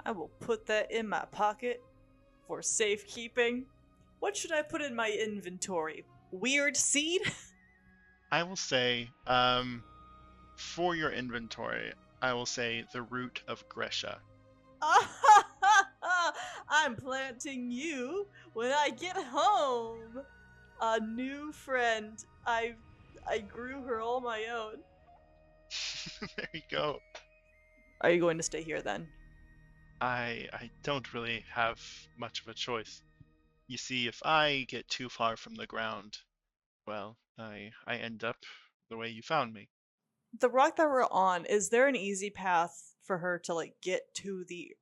I will put that in my pocket for safekeeping. What should I put in my inventory? Weird seed? I will say, for your inventory, I will say the root of Gresha. I'm planting you when I get home. A new friend. I grew her all my own. There you go. Are you going to stay here then? I don't really have much of a choice. You see, if I get too far from the ground, well, I end up the way you found me. The rock that we're on, is there an easy path for her to like get to the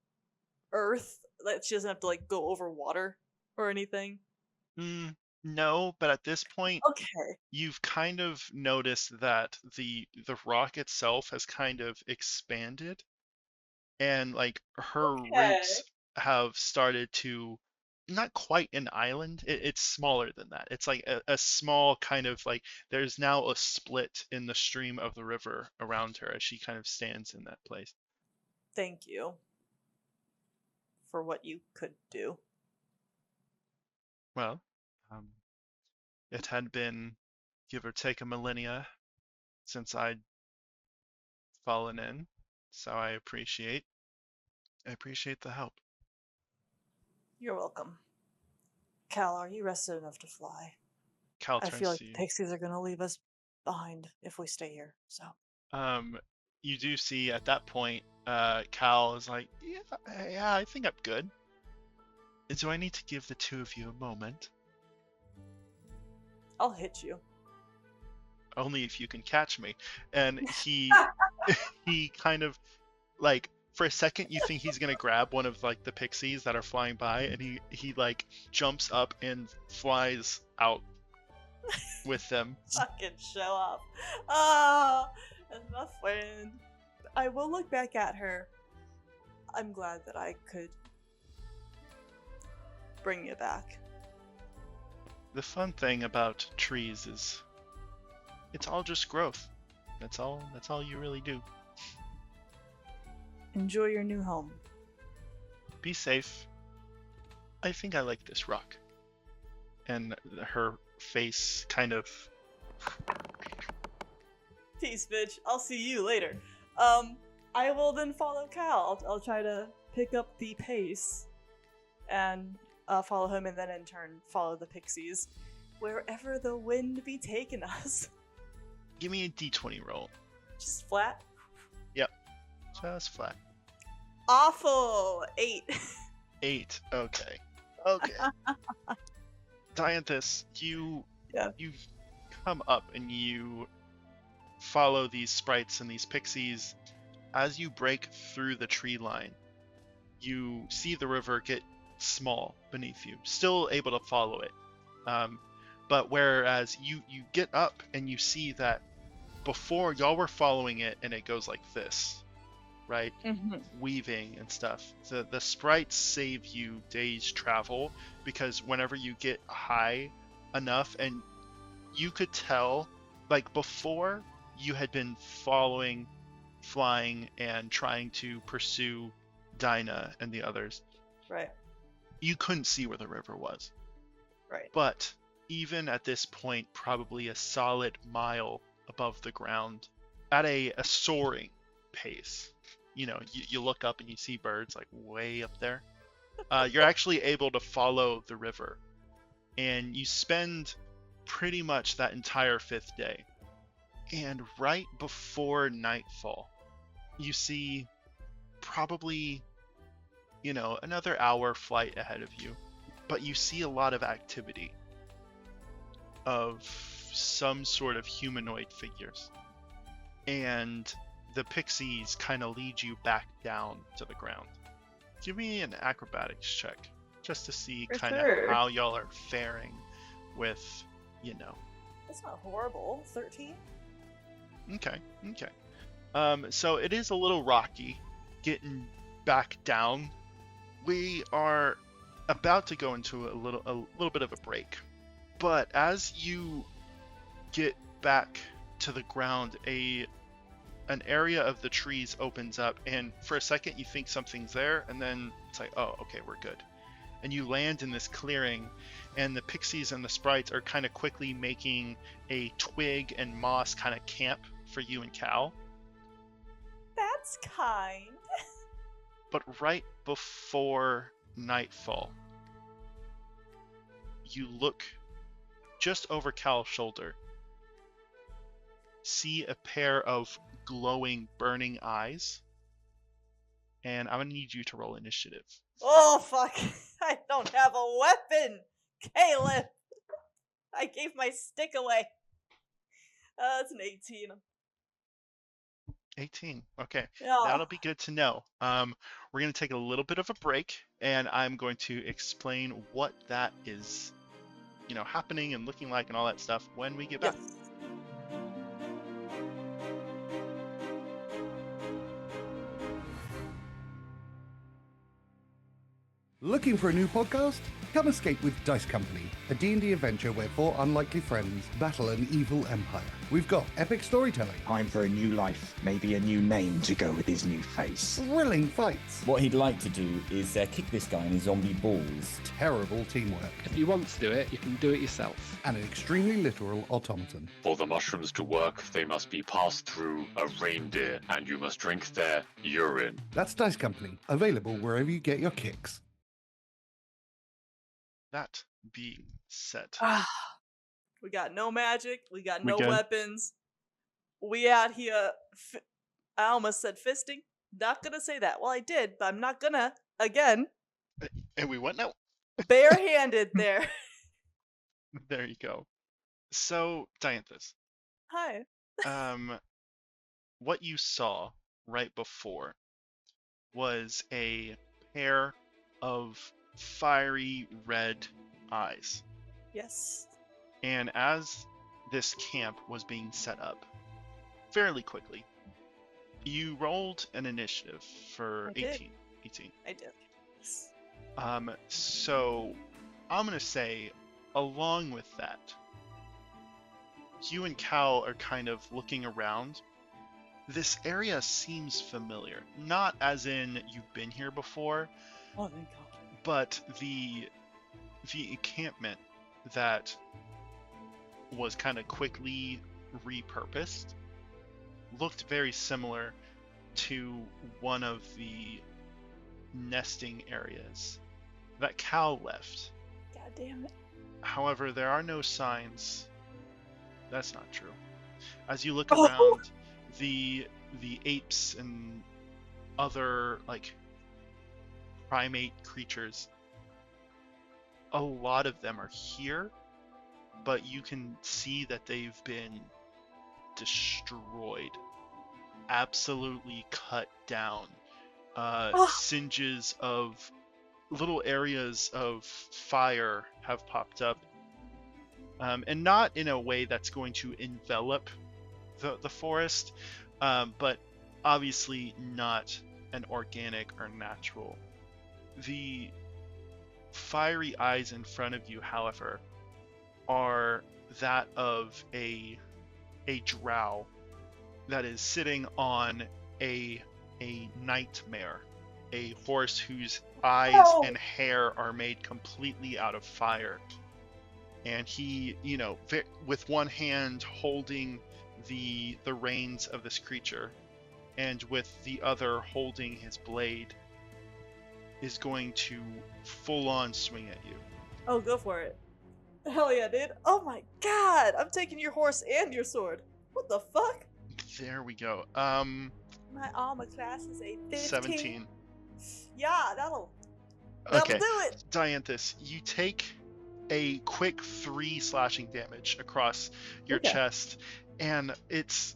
earth? That she doesn't have to like go over water or anything? No, but at this point, Okay. you've kind of noticed that the rock itself has kind of expanded, and like her roots have started to, not quite an island, it's smaller than that. It's like a small kind of like, there's now a split in the stream of the river around her as she kind of stands in that place. Thank you for what you could do. Well, it had been give or take a millennia since I'd fallen in, so I appreciate the help. You're welcome. Kaal, are you rested enough to fly? Kaal I turns feel like to the you. pixies are gonna leave us behind if we stay here, so. You do see at that point, Kaal is like, yeah, I think I'm good. Do I need to give the two of you a moment? I'll hit you. Only if you can catch me. And he he kind of like, for a second you think he's gonna grab one of like the pixies that are flying by, and he like jumps up and flies out with them. Fucking show off. Ah, that's my friend. I will look back at her. I'm glad that I could bring you back. The fun thing about trees is it's all just growth. That's all you really do. Enjoy your new home. Be safe. I think I like this rock. And her face kind of... Peace, bitch. I'll see you later. I will then follow Kaal. I'll try to pick up the pace and follow him, and then in turn follow the pixies wherever the wind be taking us. Give me a d20 roll. Just flat. Yep. Just flat. Awful. 8. 8. Okay. Okay. Dianthus, you come up and you follow these sprites and these pixies. As you break through the tree line, you see the river get small beneath you, still able to follow it. But whereas you get up and you see that before y'all were following it and it goes like this, right? Mm-hmm. Weaving and stuff. The sprites save you days travel, because whenever you get high enough, and you could tell, like before you had been following, flying, and trying to pursue Dina and the others. Right. You couldn't see where the river was. Right. But even at this point, probably a solid mile above the ground, at a soaring pace, you look up and you see birds like way up there. You're actually able to follow the river, and you spend pretty much that entire 5th day. And right before nightfall, you see probably, another hour flight ahead of you, but you see a lot of activity of some sort of humanoid figures. And the pixies kind of lead you back down to the ground. Give me an acrobatics check, just to see kind of how y'all are faring with, That's not horrible. 13? Okay. So it is a little rocky getting back down. We are about to go into a little bit of a break. But as you get back to the ground, an area of the trees opens up, and for a second you think something's there, and then it's like, oh, okay, we're good. And you land in this clearing, and the pixies and the sprites are kind of quickly making a twig and moss kind of camp for you and Kaal. That's kind. But right before nightfall, you look just over Kaal's shoulder, see a pair of glowing, burning eyes, and I'm gonna need you to roll initiative. Oh, fuck. I don't have a weapon, Caleb. I gave my stick away. That's an 18. 18. Okay, Yeah. that'll be good to know. We're gonna take a little bit of a break, and I'm going to explain what that is, happening and looking like and all that stuff when we get back. Yes. Looking for a new podcast? Come escape with Dice Company, a D&D adventure where 4 unlikely friends battle an evil empire. We've got epic storytelling, Time for a new life, maybe a new name to go with his new face. thrilling fights, What he'd like to do is kick this guy in his zombie balls. terrible teamwork, If you want to do it, you can do it yourself. and an extremely literal automaton. For the mushrooms to work, they must be passed through a reindeer, and you must drink their urine. That's Dice Company, available wherever you get your kicks. That being said, We got no magic. We got no good. weapons. We out here. I almost said fisting. Not gonna say that. Well, I did, but I'm not gonna. Again, and we went now. barehanded there. There you go. So, Dianthus, Hi. what you saw right before was a pair of fiery red eyes. Yes. And as this camp was being set up fairly quickly, you rolled an initiative for I did. 18. I did. So I'm going to say, along with that, you and Kaal are kind of looking around. This area seems familiar. Not as in you've been here before, Oh, thank God. but the encampment that was kind of quickly repurposed looked very similar to one of the nesting areas that Kaal left. God damn it. However, there are no signs. That's not true. As you look Oh. around, the apes and other like primate creatures, a lot of them are here, but you can see that they've been destroyed, absolutely cut down. Singes of little areas of fire have popped up, and not in a way that's going to envelop the forest, but obviously not an organic or natural. The fiery eyes in front of you, however, are that of a drow that is sitting on a nightmare, a horse whose eyes and hair are made completely out of fire. And he, with one hand holding the reins of this creature, and with the other holding his blade, is going to full on swing at you. Oh, go for it. Hell yeah, dude. Oh my God. I'm taking your horse and your sword. What the fuck? There we go. My armor class is a 15. 17. Yeah, that'll Okay. do it. Dianthus, you take a quick 3 slashing damage across your Okay. chest, and it's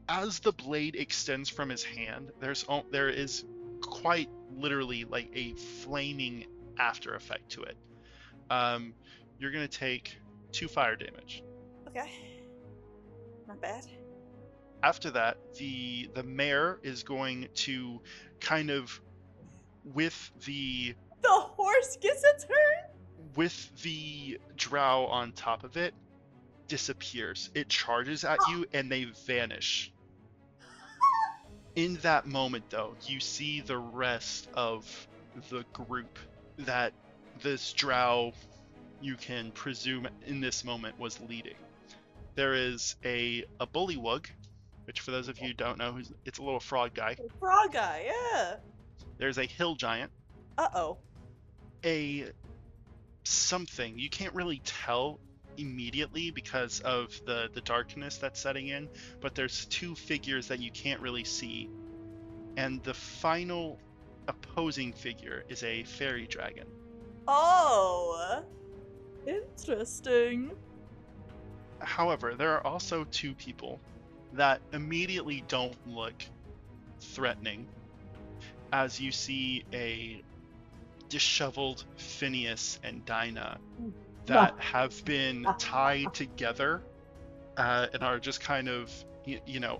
as the blade extends from his hand, there is quite literally like a flaming after effect to it. You're gonna take 2 fire damage. Okay. Not bad. After that, the mare is going to kind of with the horse gets a turn? with the drow on top of it, disappears. It charges at you and they vanish. In that moment, though, you see the rest of the group that this drow, you can presume in this moment, was leading. There is a bullywug, which for those of you who don't know, it's a little frog guy. Frog guy, yeah. There's a hill giant. Uh-oh. A something you can't really tell immediately because of the darkness that's setting in, but there's 2 figures that you can't really see, and the final opposing figure is a fairy dragon. Oh, interesting. However, there are also 2 people that immediately don't look threatening, as you see a disheveled Phineas and Dina that have been tied together and are just kind of,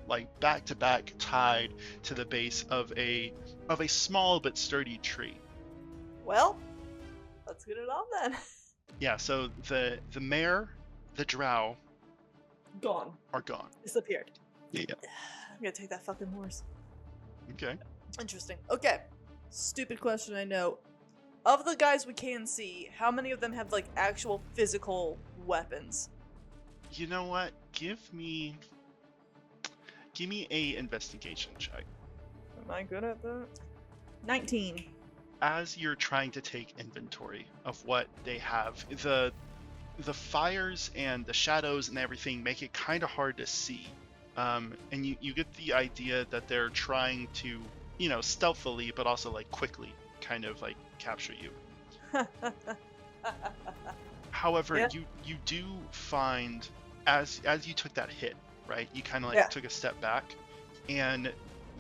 like back to back tied to the base of a small but sturdy tree. Well, let's get it on then. Yeah, so the mare, the drow Gone. are gone. Disappeared. Yeah. I'm gonna take that fucking horse. Okay. Interesting. Okay. Stupid question, I know. Of the guys we can see, how many of them have like actual physical weapons? You know what? Give me a investigation check. Am I good at that? 19. As you're trying to take inventory of what they have, the fires and the shadows and everything make it kind of hard to see. And you get the idea that they're trying to, stealthily, but also like quickly kind of like capture you. However, Yeah. you do find as you took that hit, right? You kind of like took a step back, and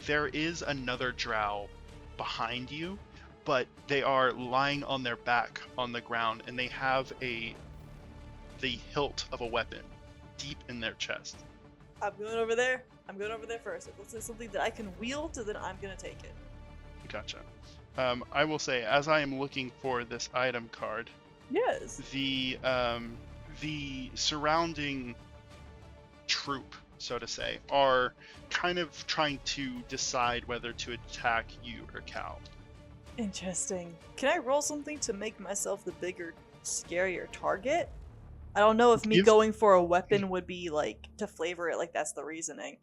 there is another drow behind you, but they are lying on their back on the ground, and they have the hilt of a weapon deep in their chest. I'm going over there. I'm going over there first. If this is something that I can wield, then I'm gonna take it. Gotcha. I will say, as I am looking for this item card, Yes. the surrounding troop, so to say, are kind of trying to decide whether to attack you or Kaal. Interesting. Can I roll something to make myself the bigger, scarier target? I don't know if me going for a weapon would be like to flavor it like that's the reasoning.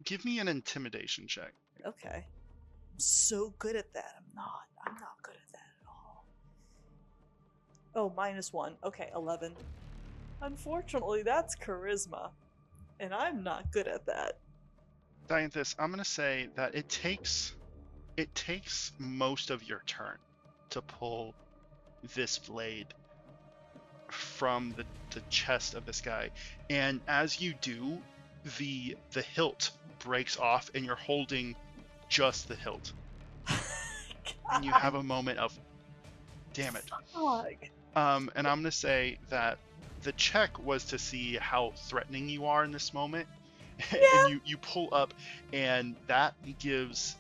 Give me an intimidation check. Okay. I'm so good at that. I'm not good at that at all. Oh, -1. Okay, 11. Unfortunately, that's charisma. And I'm not good at that. Dianthus, I'm gonna say that it takes most of your turn to pull this blade from the chest of this guy, and as you do, the hilt breaks off, and you're holding just the hilt, and you have a moment of, damn it. Fuck. And I'm gonna say that the check was to see how threatening you are in this moment. Yeah. And you pull up, and that gives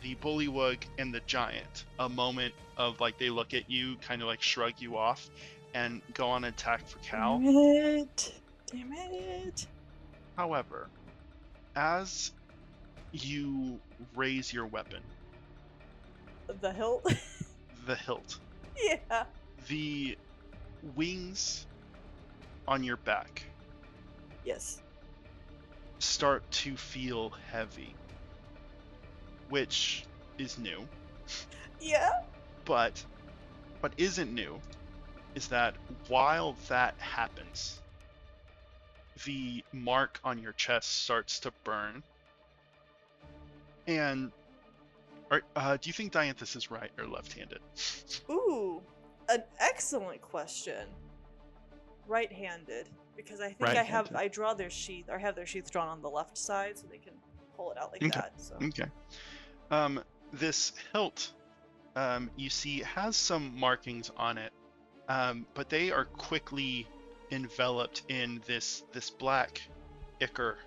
the bullywug and the giant a moment of like, they look at you, kind of like shrug you off, and go on attack for Kaal. Damn it. However, as you raise your weapon, The hilt? the hilt, Yeah. the wings on your back Yes. start to feel heavy, which is new. Yeah. But what isn't new is that while that happens, the mark on your chest starts to burn. And do you think Dianthus is right or left-handed? Ooh, an excellent question. Right-handed, because I think Right-handed. I draw their sheath, or have their sheath drawn on the left side, so they can pull it out like Okay. that. So. Okay. This hilt, you see, has some markings on it, but they are quickly enveloped in this black ichor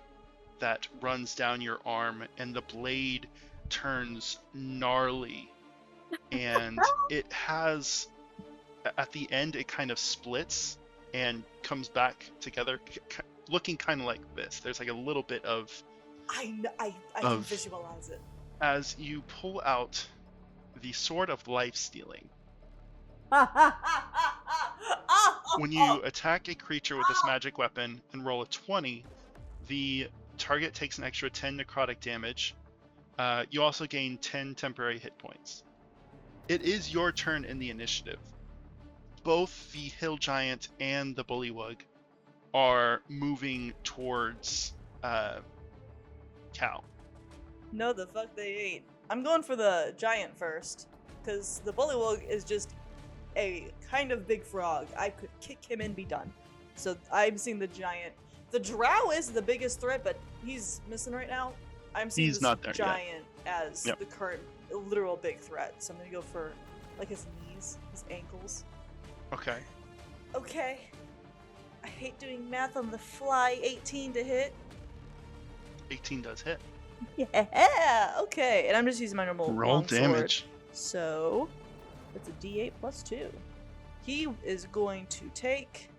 that runs down your arm, and the blade turns gnarly, and it has, at the end, it kind of splits and comes back together, looking kind of like this. There's like a little bit of... I can visualize it. As you pull out the Sword of Life Stealing, when you attack a creature with this magic weapon and roll a 20, the target takes an extra 10 necrotic damage. You also gain 10 temporary hit points. It is your turn in the initiative. Both the Hill Giant and the Bullywug are moving towards Kaal. No, the fuck they ain't. I'm going for the giant first, because the bullywug is just a kind of big frog. I could kick him and be done. So I'm seeing the giant. The drow is the biggest threat, but he's missing right now. I'm seeing this giant as the current literal big threat. So I'm gonna go for like his knees, his ankles. Okay. Okay. I hate doing math on the fly. 18 to hit. 18 does hit. Yeah. Okay. And I'm just using my normal Roll longsword. damage. So it's a D8 plus 2. He is going to take.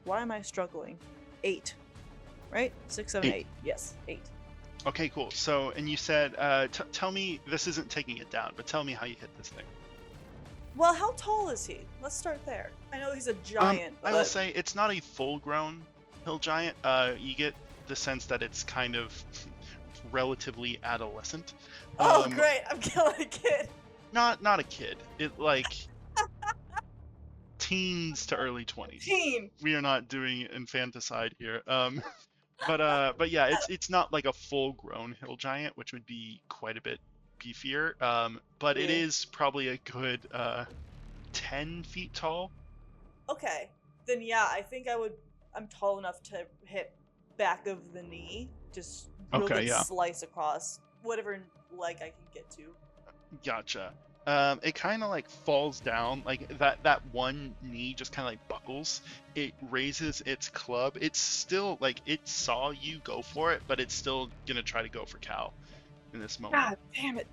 Why am I struggling? 8. Right? 6, 7, 8. Yes, 8. Okay, cool. So, and you said, tell me, this isn't taking it down, but tell me how you hit this thing. Well, how tall is he? Let's start there. I know he's a giant. I will say it's not a full-grown hill giant. You get the sense that it's kind of relatively adolescent. Oh, great! I'm killing a kid. Not a kid. It like teens to early 20s. Teen. We are not doing infanticide here. But yeah, it's not like a full-grown hill giant, which would be quite a bit beefier. But it is probably a good 10 feet tall. Okay, then yeah, I think I'm tall enough to hit back of the knee, just really slice across whatever leg I can get to. Gotcha. It kind of like falls down, like that one knee just kind of like buckles. It raises its club. It's still like it saw you go for it, but it's still gonna try to go for Kaal in this moment. God damn it.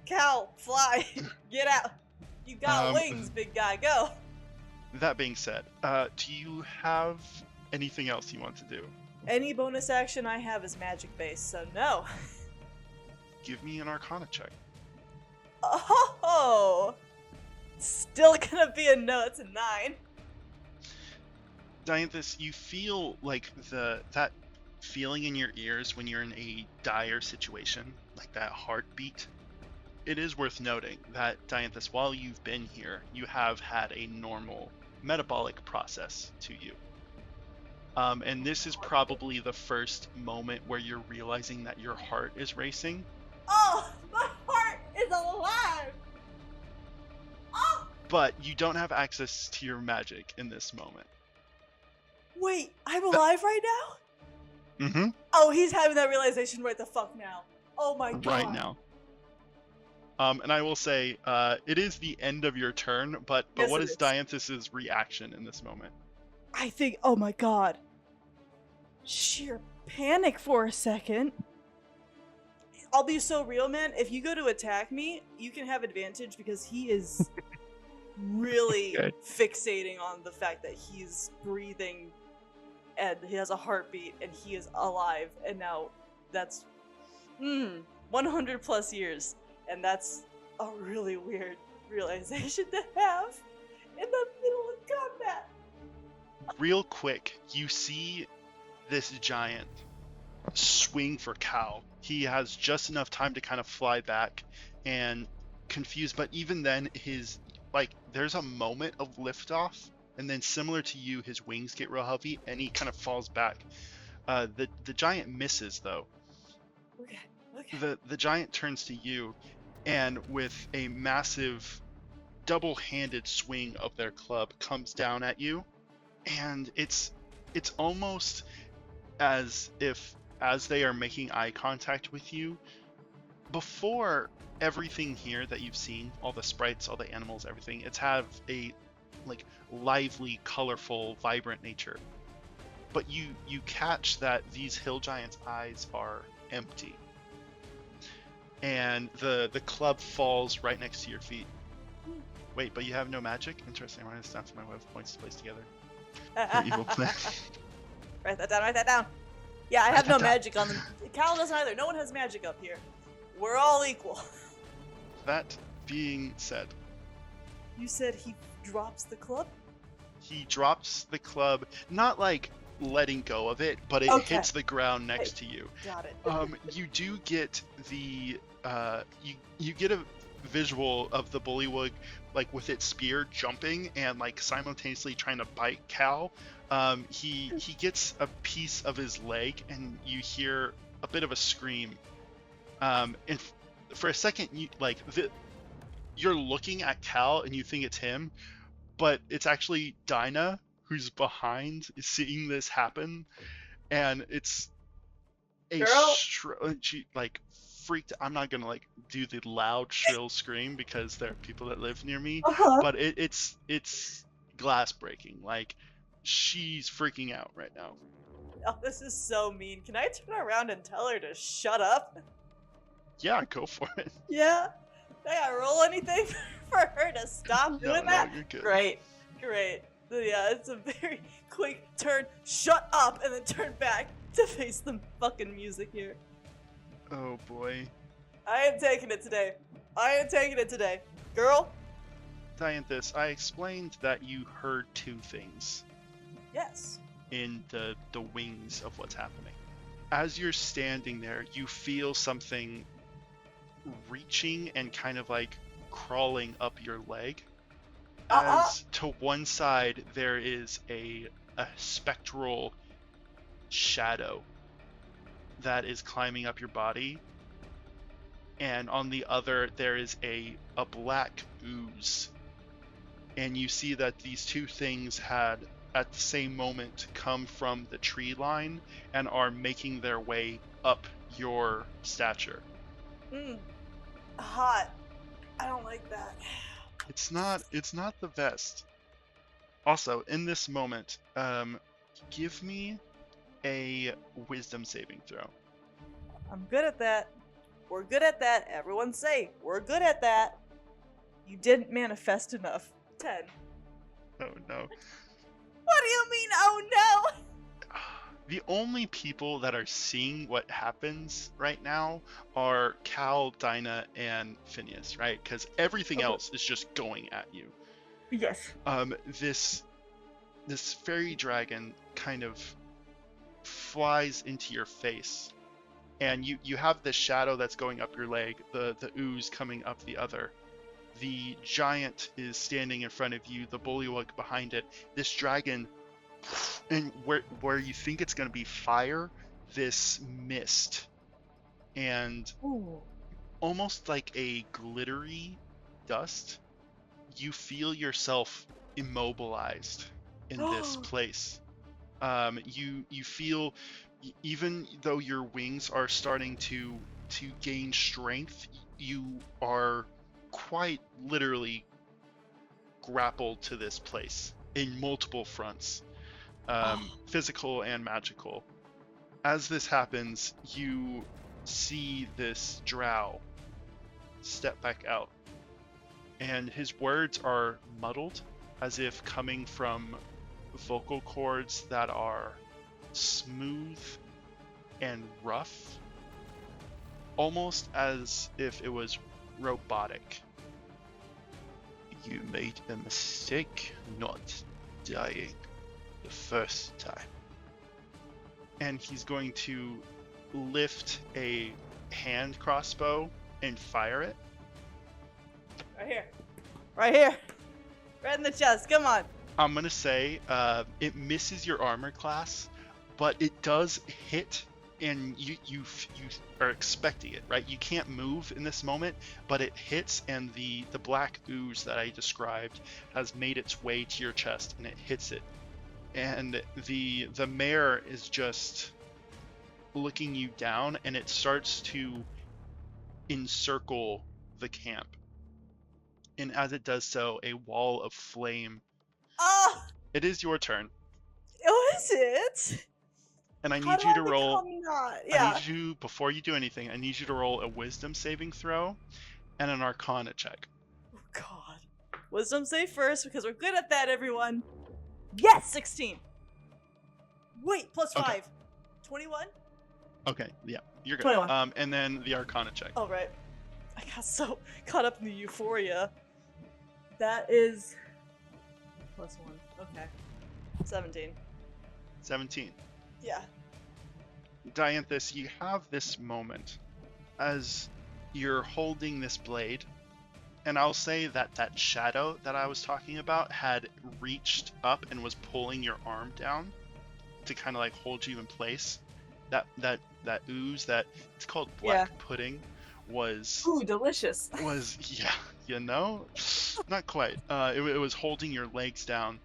Kaal, fly. Get out. You got wings, big guy. Go. That being said, do you have anything else you want to do? Any bonus action I have is magic based, so no. Give me an Arcana check. Oh, still gonna be a no. It's a 9. Dianthus, you feel like that feeling in your ears when you're in a dire situation, like that heartbeat. It is worth noting that, Dianthus, while you've been here, you have had a normal metabolic process to you. And this is probably the first moment where you're realizing that your heart is racing. Oh, my heart is alive! Oh! But you don't have access to your magic in this moment. Wait, I'm alive right now? Mm-hmm. Oh, he's having that realization right the fuck now. Oh my god. Right now. And I will say, it is the end of your turn, but Yes, what it is is. Dianthus's reaction in this moment? I think, oh my god. Sheer panic for a second. I'll be so real, man. If you go to attack me, you can have advantage because he is really Okay. fixating on the fact that he's breathing and he has a heartbeat and he is alive. And now that's 100 plus years. And that's a really weird realization to have in the middle of combat. Real quick, you see this giant swing for Kaal. He has just enough time to kind of fly back and confused, but even then there's a moment of liftoff, and then similar to you, his wings get real heavy and he kind of falls back. The giant misses though. Okay. The giant turns to you, and with a massive double-handed swing of their club comes down at you, and it's almost as if, as they are making eye contact with you, before everything here that you've seen, all the sprites, all the animals, everything, it's have a like lively, colorful, vibrant nature. But you catch that these hill giants' eyes are empty. And the club falls right next to your feet. Wait, but you have no magic? Interesting. I'm going to snap to my web of points to place together. Your evil plan. Write that down. Yeah, I have no magic on them. Kaal doesn't either. No one has magic up here. We're all equal. That being said, You said he drops the club? he drops the club, not like letting go of it, but it Okay. hits the ground next to you. Got it. You do get the you get a visual of the bullywug like with its spear jumping and like simultaneously trying to bite Kaal. He gets a piece of his leg and you hear a bit of a scream. And for a second you're looking at Kaal and you think it's him, but it's actually Dina who's behind seeing this happen, and it's a Girl. she like freaked. I'm not gonna like do the loud shrill scream because there are people that live near me, but it's glass breaking. Like she's freaking out right now. Oh, this is so mean. Can I turn around and tell her to shut up? Yeah, go for it. Yeah? Did I roll anything for her to stop doing No, that? you're good. Great. So yeah, it's a very quick turn, shut up, and then turn back to face the fucking music here. Oh boy. I am taking it today. Girl? Dianthus, I explained that you heard two things Yes. in the wings of what's happening. As you're standing there, you feel something reaching and kind of like crawling up your leg. As to one side there is a spectral shadow that is climbing up your body, and on the other there is a black ooze, and you see that these two things had at the same moment come from the tree line and are making their way up your stature. Hot. I don't like that. It's not the best. Also, in this moment, give me a wisdom saving throw. I'm good at that. We're good at that. Everyone say, we're good at that. You didn't manifest enough. 10. Oh no. What do you mean, oh no? The only people that are seeing what happens right now are Kaal, Dina, and Phineas, right? Because everything else is just going at you. Yes. This fairy dragon kind of flies into your face, and you have the shadow that's going up your leg, the ooze coming up the other. The giant is standing in front of you, the bullywug behind it. This dragon, and where you think it's going to be fire, this mist, and almost like a glittery dust, you feel yourself immobilized in this place. You feel, even though your wings are starting to gain strength, you are quite literally grappled to this place in multiple fronts, physical and magical. As this happens, you see this drow step back out, and his words are muddled, as if coming from vocal cords that are smooth and rough, almost as if it was robotic. You made a mistake not dying the first time. And he's going to lift a hand crossbow and fire it. Right here. Right here. Right in the chest. Come on. I'm going to say it misses your armor class, but it does hit, and you are expecting it, right? You can't move in this moment, but it hits, and the black ooze that I described has made its way to your chest, and it hits it. And the mare is just looking you down, and it starts to encircle the camp. And as it does so, a wall of flame. Oh! It is your turn. Oh, is it? And I How need do you to I roll. become not? Yeah. I need you, before you do anything, I need you to roll a wisdom saving throw and an arcana check. Oh, God. Wisdom save first, because we're good at that, everyone. Yes! 16. Wait, plus 5. Okay. 21? Okay, yeah, you're good. 21. And then the arcana check. Oh, right. I got so caught up in the euphoria. That is plus 1. Okay. 17. 17. Yeah. Dianthus, you have this moment as you're holding this blade, and I'll say that that shadow that I was talking about had reached up and was pulling your arm down to kind of like hold you in place. That ooze, that it's called black pudding, was Ooh, delicious. yeah, you know, not quite. It was holding your legs down,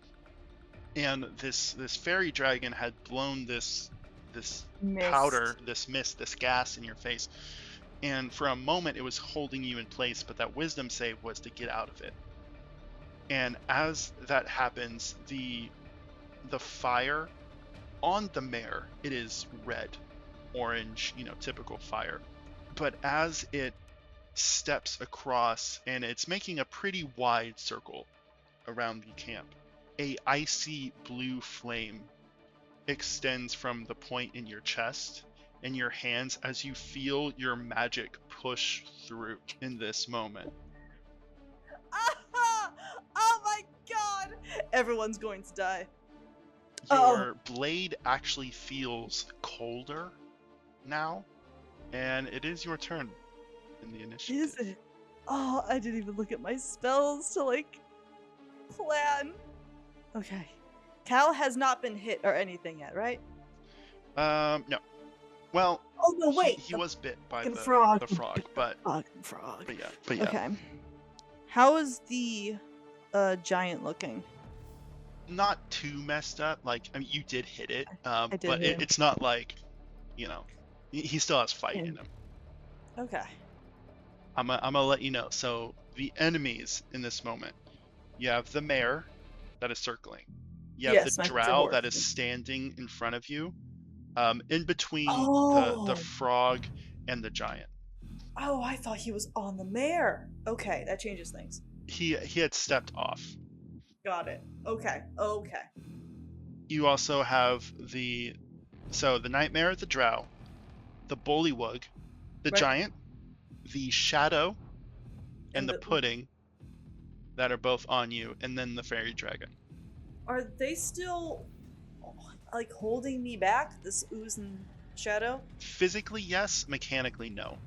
and this fairy dragon had blown this Mist. powder, this mist, this gas in your face, and for a moment it was holding you in place, but that wisdom save was to get out of it. And as that happens, the fire on the mare, it is red, orange, typical fire. But as it steps across, and it's making a pretty wide circle around the camp, a icy blue flame extends from the point in your chest and your hands as you feel your magic push through in this moment. Oh my god! Everyone's going to die. Your blade actually feels colder now, and it is your turn in the initiative. Is it? Oh, I didn't even look at my spells to, plan. Okay. Kaal has not been hit or anything yet, right? No. Well, oh, no, wait. He was bit by the frog. frog, but Frog. But yeah. Okay. How is the giant looking? Not too messed up. You did hit it, I did but hit him. it's not he still has fight in him. Okay. I'm gonna let you know. So the enemies in this moment. You have the mare that is circling. You have Yes, the my drow horse. that is standing in front of you, in between Oh. the frog and the giant. Oh, I thought he was on the mare. Okay, that changes things. He had stepped off. Got it. Okay. You also have the nightmare, the drow, the bullywug, the Right. giant, the shadow, and the the- pudding that are both on you, and then the fairy dragon. Are they still like holding me back? This ooze and shadow? Physically, yes. Mechanically, no.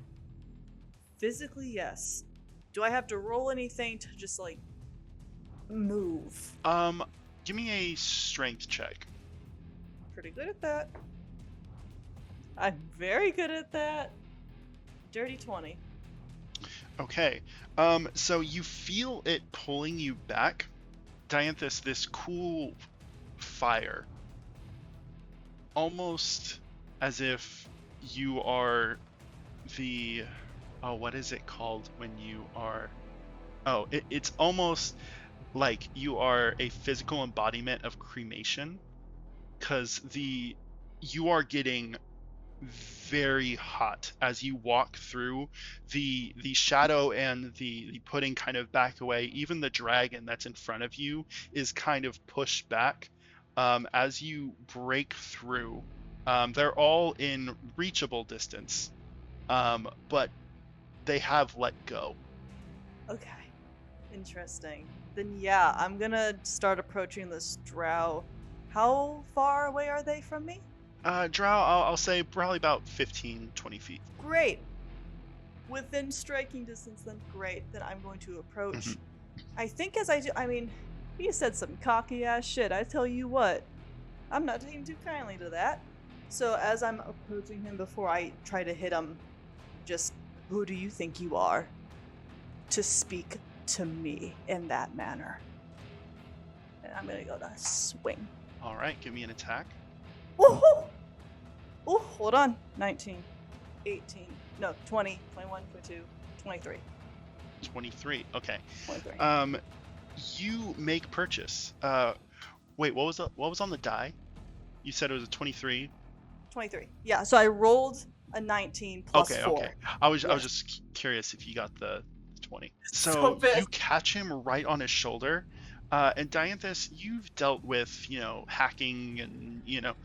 Physically, yes. Do I have to roll anything to just like move? Give me a strength check. Pretty good at that. I'm very good at that. Dirty 20. Okay. So you feel it pulling you back. Dianthus, this cool fire. Almost as if you are the... Oh, what is it called when you are... Oh, it's almost like you are a physical embodiment of cremation. Because you are getting very hot as you walk through. The shadow and the pudding kind of back away. Even the dragon that's in front of you is kind of pushed back as you break through. They're all in reachable distance, but they have let go. Okay. Interesting. Then yeah, I'm gonna start approaching this drow. How far away are they from me? Drow, I'll say probably about 15, 20 feet. Great. Within striking distance, then great. Then I'm going to approach. I think as I do, I mean, he said some cocky ass shit. I tell you what, I'm not taking too kindly to that. So as I'm approaching him, before I try to hit him, just, who do you think you are to speak to me in that manner? And I'm gonna go to swing. All right, give me an attack. Woohoo! Oh, hold on. 19, 18, no, 20, 21, 22, 23. 23. Okay. 23. You make purchase. Wait, what was on the die? You said it was a 23. 23. Yeah, so I rolled a 19 plus 4. Okay. I was Yes. just curious if you got the 20. So So pissed. you catch him right on his shoulder. And Dianthus, you've dealt with, hacking and,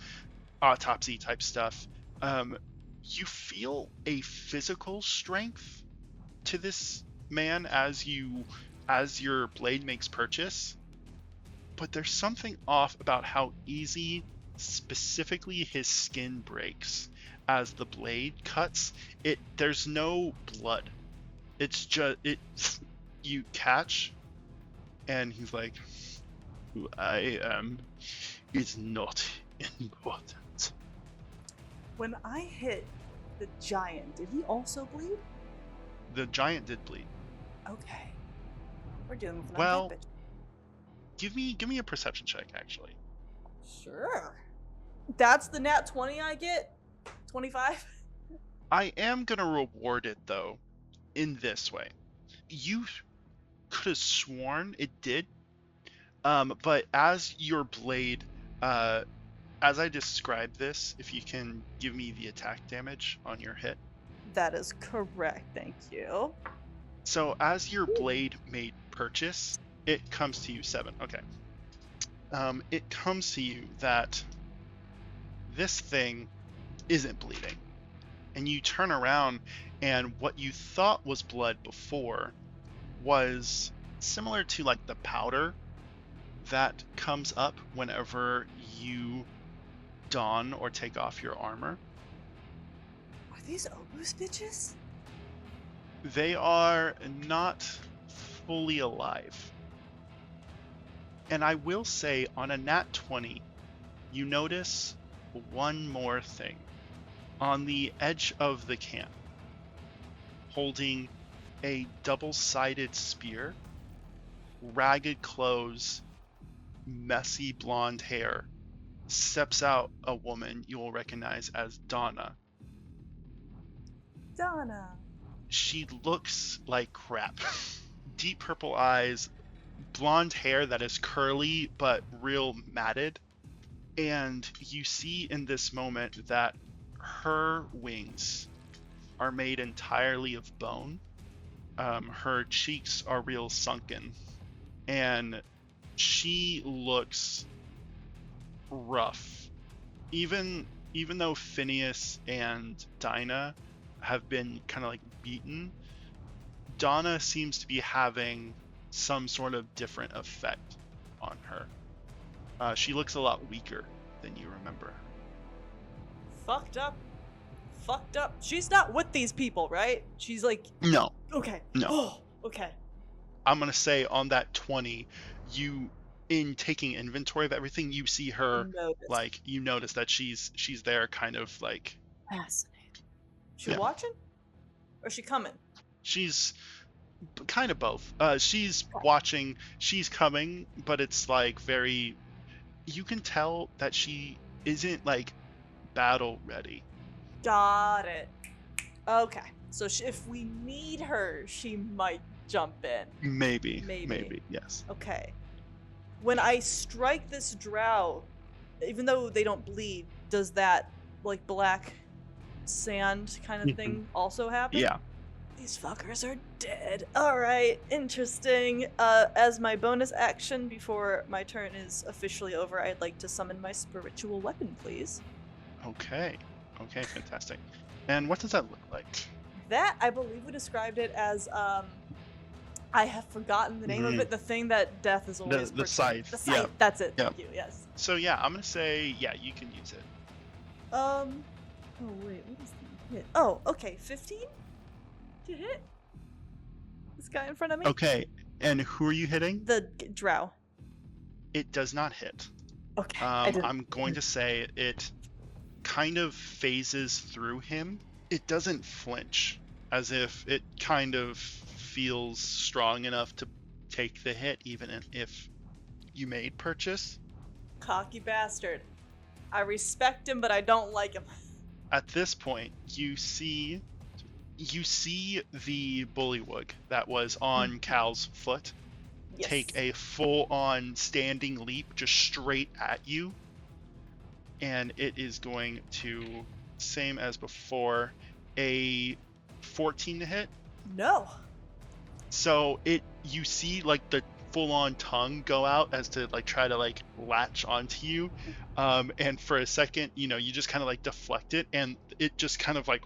autopsy type stuff. You feel a physical strength to this man as your blade makes purchase. But there's something off about how easy specifically his skin breaks as the blade cuts. There's no blood. It's just you catch, and he's like, "Who I am is not important." When I hit the giant, did he also bleed? The giant did bleed. Okay. We're dealing with an Well- undead bitch. Give me a perception check, actually. Sure. That's the nat 20 I get? 25? I am gonna reward it though, in this way. You could have sworn it did, but as your blade, as I describe this, if you can give me the attack damage on your hit. That is correct, thank you. So as your blade made purchase, it comes to you 7. Okay. It comes to you that this thing isn't bleeding. And you turn around, and what you thought was blood before was similar to like the powder that comes up whenever you don or take off your armor. Are these Obus bitches? They are not fully alive. And I will say, on a nat 20, you notice one more thing. On the edge of the camp, holding a double-sided spear, ragged clothes, messy blonde hair, steps out a woman you will recognize as Dina. Donna. She looks like crap. deep purple eyes, blonde hair that is curly but real matted. And you see in this moment that her wings are made entirely of bone. Her cheeks are real sunken, and she looks rough. Even though Phineas and Dina have been kind of like beaten, Donna seems to be having some sort of different effect on her. She looks a lot weaker than you remember. Fucked up. She's not with these people, right? She's like... No. Okay. No. Oh, okay. I'm going to say on that 20, you, in taking inventory of everything, you see her, like, you notice that she's there kind of like... Fascinating. She watching? Or is she coming? She's kind of both. She's watching, she's coming, but it's like very... You can tell that she isn't like battle ready. Got it. Okay. So if we need her, she might jump in. Maybe, yes. Okay. When I strike this drow, even though they don't bleed, does that like black sand kind of thing also happen? Yeah. These fuckers are dead. Alright, interesting. As my bonus action before my turn is officially over, I'd like to summon my spiritual weapon, please. Okay, fantastic. And what does that look like? That, I believe we described it as, I have forgotten the name of it, the thing that death is always... The scythe. The scythe, that's it, thank you, yes. So yeah, I'm gonna say, yeah, you can use it. Oh wait, what is the hit? Oh, okay, 15? To hit? This guy in front of me? Okay, and who are you hitting? The drow. It does not hit. Okay, I'm going to say it kind of phases through him. It doesn't flinch, as if it kind of feels strong enough to take the hit, even if you made purchase. Cocky bastard. I respect him, but I don't like him. At this point, you see the bullywug that was on Kaal's foot take a full-on standing leap just straight at you, and it is going to, same as before, a 14 to hit. No. So you see like the full-on tongue go out as to like try to like latch onto you, and for a second, you just kind of like deflect it, and it just kind of like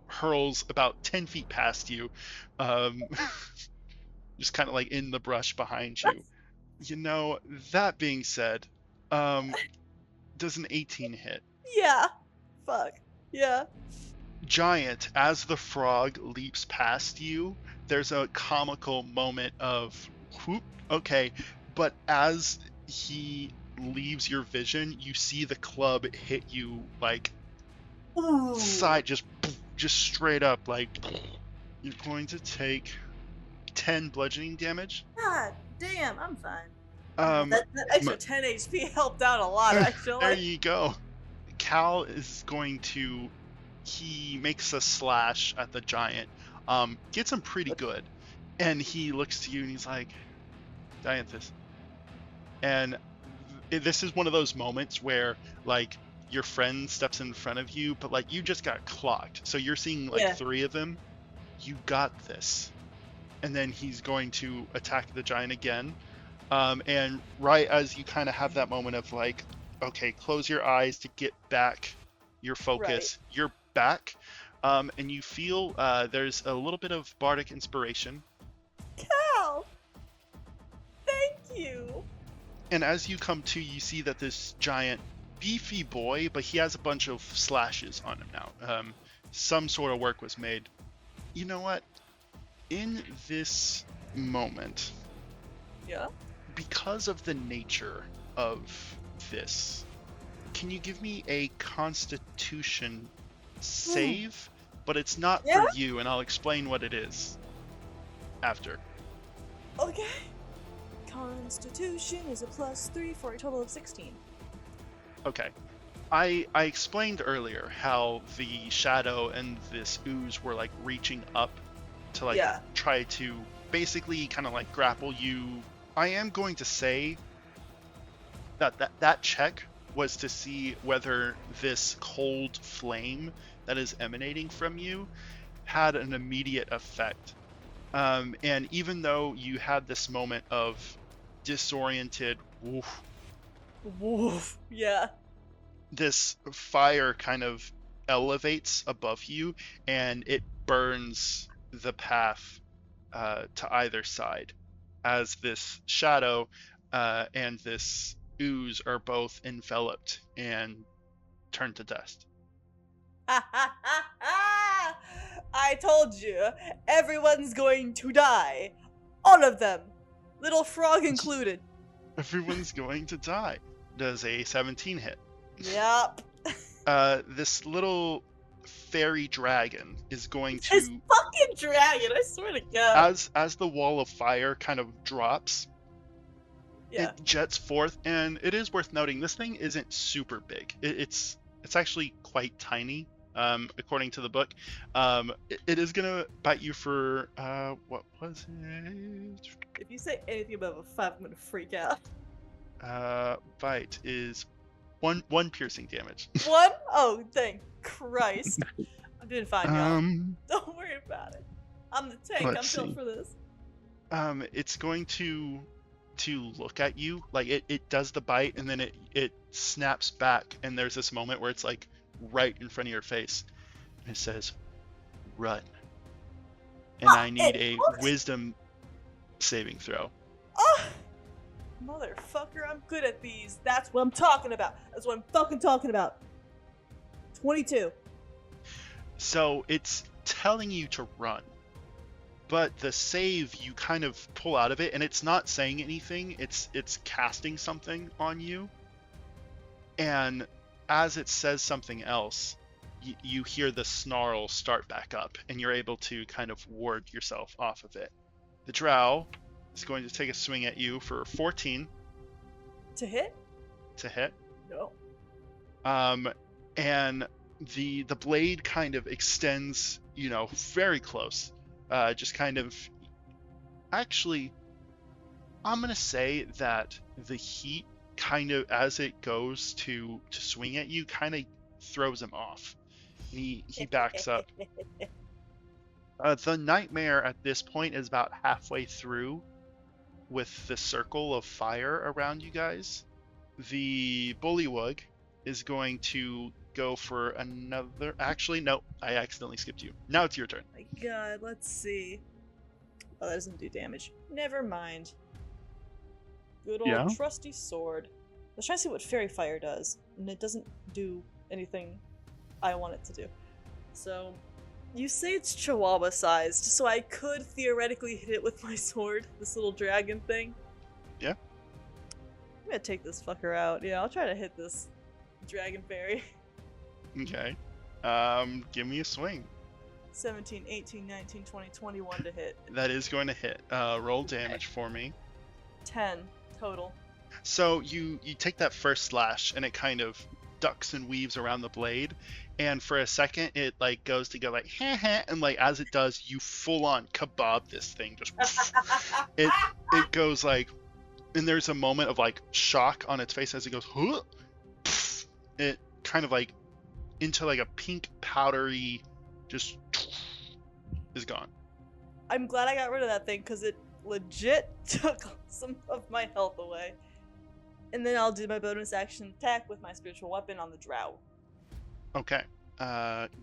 hurls about 10 feet past you, just kind of like in the brush behind you. That being said, does an 18 hit? Yeah. Fuck. Yeah. Giant, as the frog leaps past you, there's a comical moment of whoop, okay, but as he leaves your vision, you see the club hit you like side, just straight up, like you're going to take 10 bludgeoning damage. God damn, I'm fine. That extra 10 HP helped out a lot, actually. There you go. Kaal is going to, he makes a slash at the giant, gets him pretty good, and he looks to you and he's like, Dianthus. And this is one of those moments where like your friend steps in front of you, but like you just got clocked, so you're seeing like 3 of them. You got this. And then he's going to attack the giant again, and right as you kind of have that moment of like, okay, close your eyes to get back your focus, you're back, and you feel there's a little bit of bardic inspiration. Kaal, thank you. And as you come to, you see that this giant beefy boy, but he has a bunch of slashes on him now. Some sort of work was made. You know what? In this moment, because of the nature of this, can you give me a Constitution save? But it's not for you, and I'll explain what it is after. Okay. Constitution is a +3 for a total of 16. Okay. I explained earlier how the shadow and this ooze were like reaching up to like try to basically kind of like grapple you. I am going to say that check was to see whether this cold flame that is emanating from you had an immediate effect. And even though you had this moment of disoriented, Woof. Yeah. this fire kind of elevates above you and it burns the path to either side, as this shadow and this ooze are both enveloped and turned to dust. I told you, everyone's going to die. All of them. Little frog included. Everyone's going to die. Does a 17 hit? Yep. This little fairy dragon is going to... This fucking dragon, I swear to God. As the wall of fire kind of drops, Yeah. it jets forth, and it is worth noting, this thing isn't super big. It's actually quite tiny, according to the book. It is gonna bite you for, what was it? If you say anything above a 5, I'm gonna freak out. Bite is one piercing damage. 1? Oh, thank Christ. I'm doing fine, y'all. Don't worry about it. I'm the tank. I'm Let's built see. for this. It's going to look at you, like it does the bite, and then it snaps back, and there's this moment where it's like right in front of your face, and it says, "Run." And I need a wisdom saving throw. Oh, motherfucker, I'm good at these. That's what I'm talking about. That's what I'm fucking talking about. 22. So it's telling you to run, but the save, you kind of pull out of it, and it's not saying anything. It's casting something on you, and as it says something else, you hear the snarl start back up, and you're able to kind of ward yourself off of it. The drow is going to take a swing at you for 14 To hit? to hit. No. And the blade kind of extends, very close. Just kind of, actually, I'm gonna say that the heat kind of, as it goes to swing at you, kind of throws him off. And he backs up. The nightmare at this point is about halfway through with the circle of fire around you guys. The bullywug is going to go for another... Actually, no, I accidentally skipped you. Now it's your turn. My God, let's see. Oh, that doesn't do damage. Never mind. Good old trusty sword. Let's try to see what fairy fire does. And it doesn't do anything I want it to do. So, you say it's chihuahua sized, so I could theoretically hit it with my sword, this little dragon thing. Yeah. I'm gonna take this fucker out. Yeah, I'll try to hit this dragon fairy. Okay. Give me a swing. 17, 18, 19, 20, 21 to hit. That is going to hit. Roll damage for me. 10 total. So you take that first slash, and it kind of ducks and weaves around the blade, and for a second it like goes to go like heh heh, and like as it does, you full on kebab this thing. Just it goes like, and there's a moment of like shock on its face as it goes huh, it kind of like into like a pink powdery, just is gone. I'm glad I got rid of that thing because it legit took some of my health away. And then I'll do my bonus action attack with my spiritual weapon on the drow. Okay.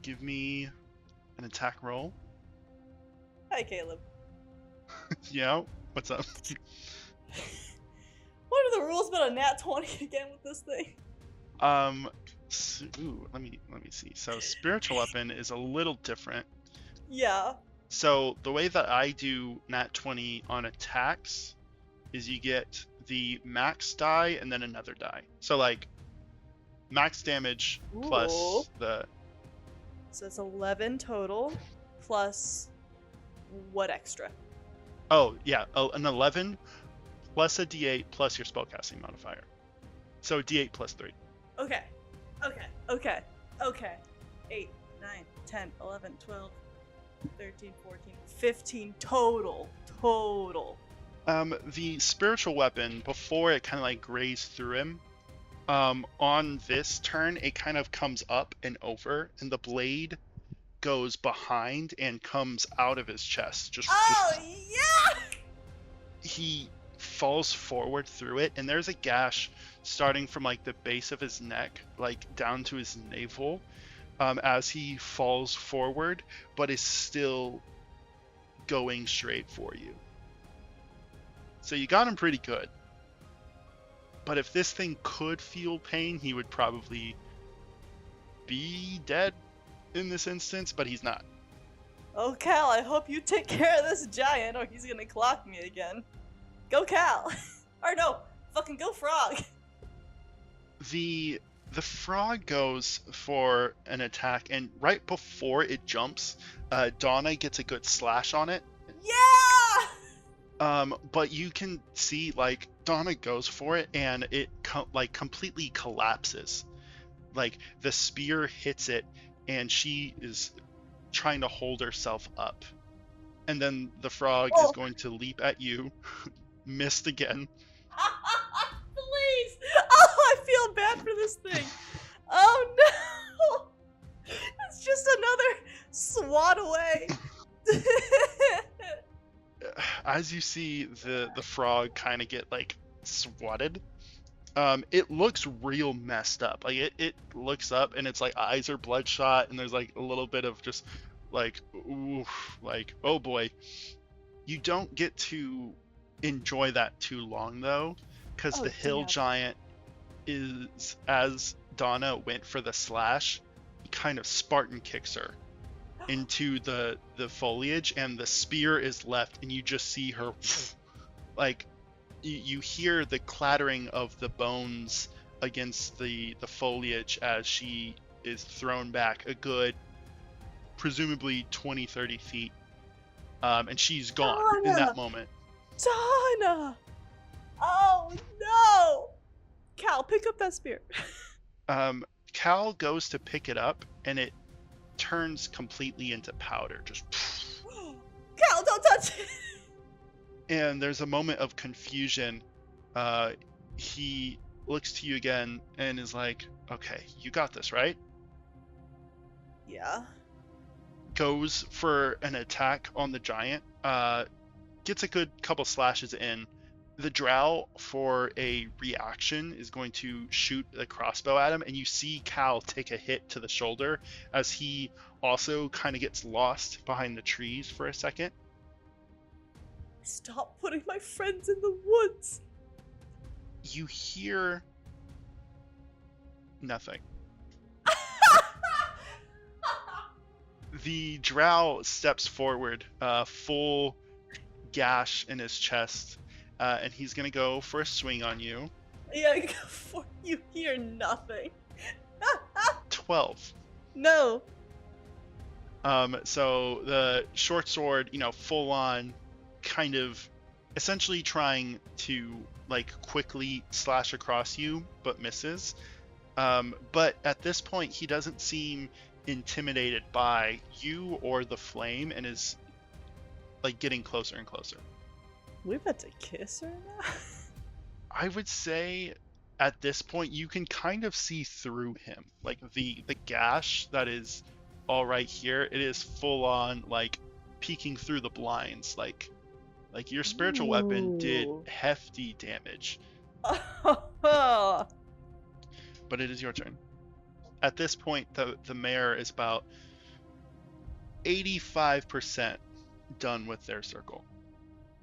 Give me an attack roll. Hi, Caleb. Yeah. What's up? What are the rules about a nat 20 again with this thing? Let me see. So spiritual weapon is a little different. Yeah. So the way that I do nat 20 on attacks is you get the max die and then another die. So like max damage plus Ooh. the... So it's 11 total plus what extra? Oh yeah, an 11 plus a d8 plus your spellcasting modifier. So d8 plus 3. Okay. 8, 9, 10, 11, 12, 13, 14, 15 total. The spiritual weapon, before it kind of like grazed through him, on this turn, it kind of comes up and over, and the blade goes behind and comes out of his chest. Yeah! He falls forward through it, and there's a gash starting from like the base of his neck, like down to his navel, as he falls forward, but is still going straight for you. So you got him pretty good. But if this thing could feel pain, he would probably be dead in this instance, but he's not. Oh, Kaal, I hope you take care of this giant or he's gonna clock me again. Go, Kaal! Or no, fucking go, Frog! The frog goes for an attack, and right before it jumps, Donna gets a good slash on it. Yeah! But you can see, like, Donna goes for it, and it completely collapses. Like, the spear hits it, and she is trying to hold herself up. And then the frog is going to leap at you. Missed again. Please! Oh, I feel bad for this thing. Oh no! It's just another swat away. As you see the frog kind of get like swatted, it looks real messed up. Like it looks up and its like eyes are bloodshot, and there's like a little bit of just like, oof, like, oh boy. You don't get to enjoy that too long though, because the hill giant is, as Donna went for the slash, he kind of Spartan kicks her into the foliage, and the spear is left, and you just see her like you hear the clattering of the bones against the foliage as she is thrown back a good presumably 20-30 feet, and she's gone in that moment. Donna! Oh no! Kaal, pick up that spear. Kaal goes to pick it up, and it turns completely into powder. Just Kaal, don't touch it! And there's a moment of confusion. He looks to you again and is like, okay, you got this, right? Yeah. Goes for an attack on the giant. Gets a good couple slashes in. The drow, for a reaction, is going to shoot a crossbow at him, and you see Kaal take a hit to the shoulder as he also kind of gets lost behind the trees for a second. Stop putting my friends in the woods. You hear nothing. The drow steps forward, full gash in his chest, and he's gonna go for a swing on you. Yeah, go for you. Hear nothing. 12. No. So the short sword, full on, kind of, essentially trying to like quickly slash across you, but misses. But at this point, he doesn't seem intimidated by you or the flame, and is like getting closer and closer. We about to kiss her now? I would say at this point you can kind of see through him. Like the gash that is all right here, it is full on like peeking through the blinds. Like your spiritual weapon did hefty damage. But it is your turn. At this point, the mare is about 85% done with their circle.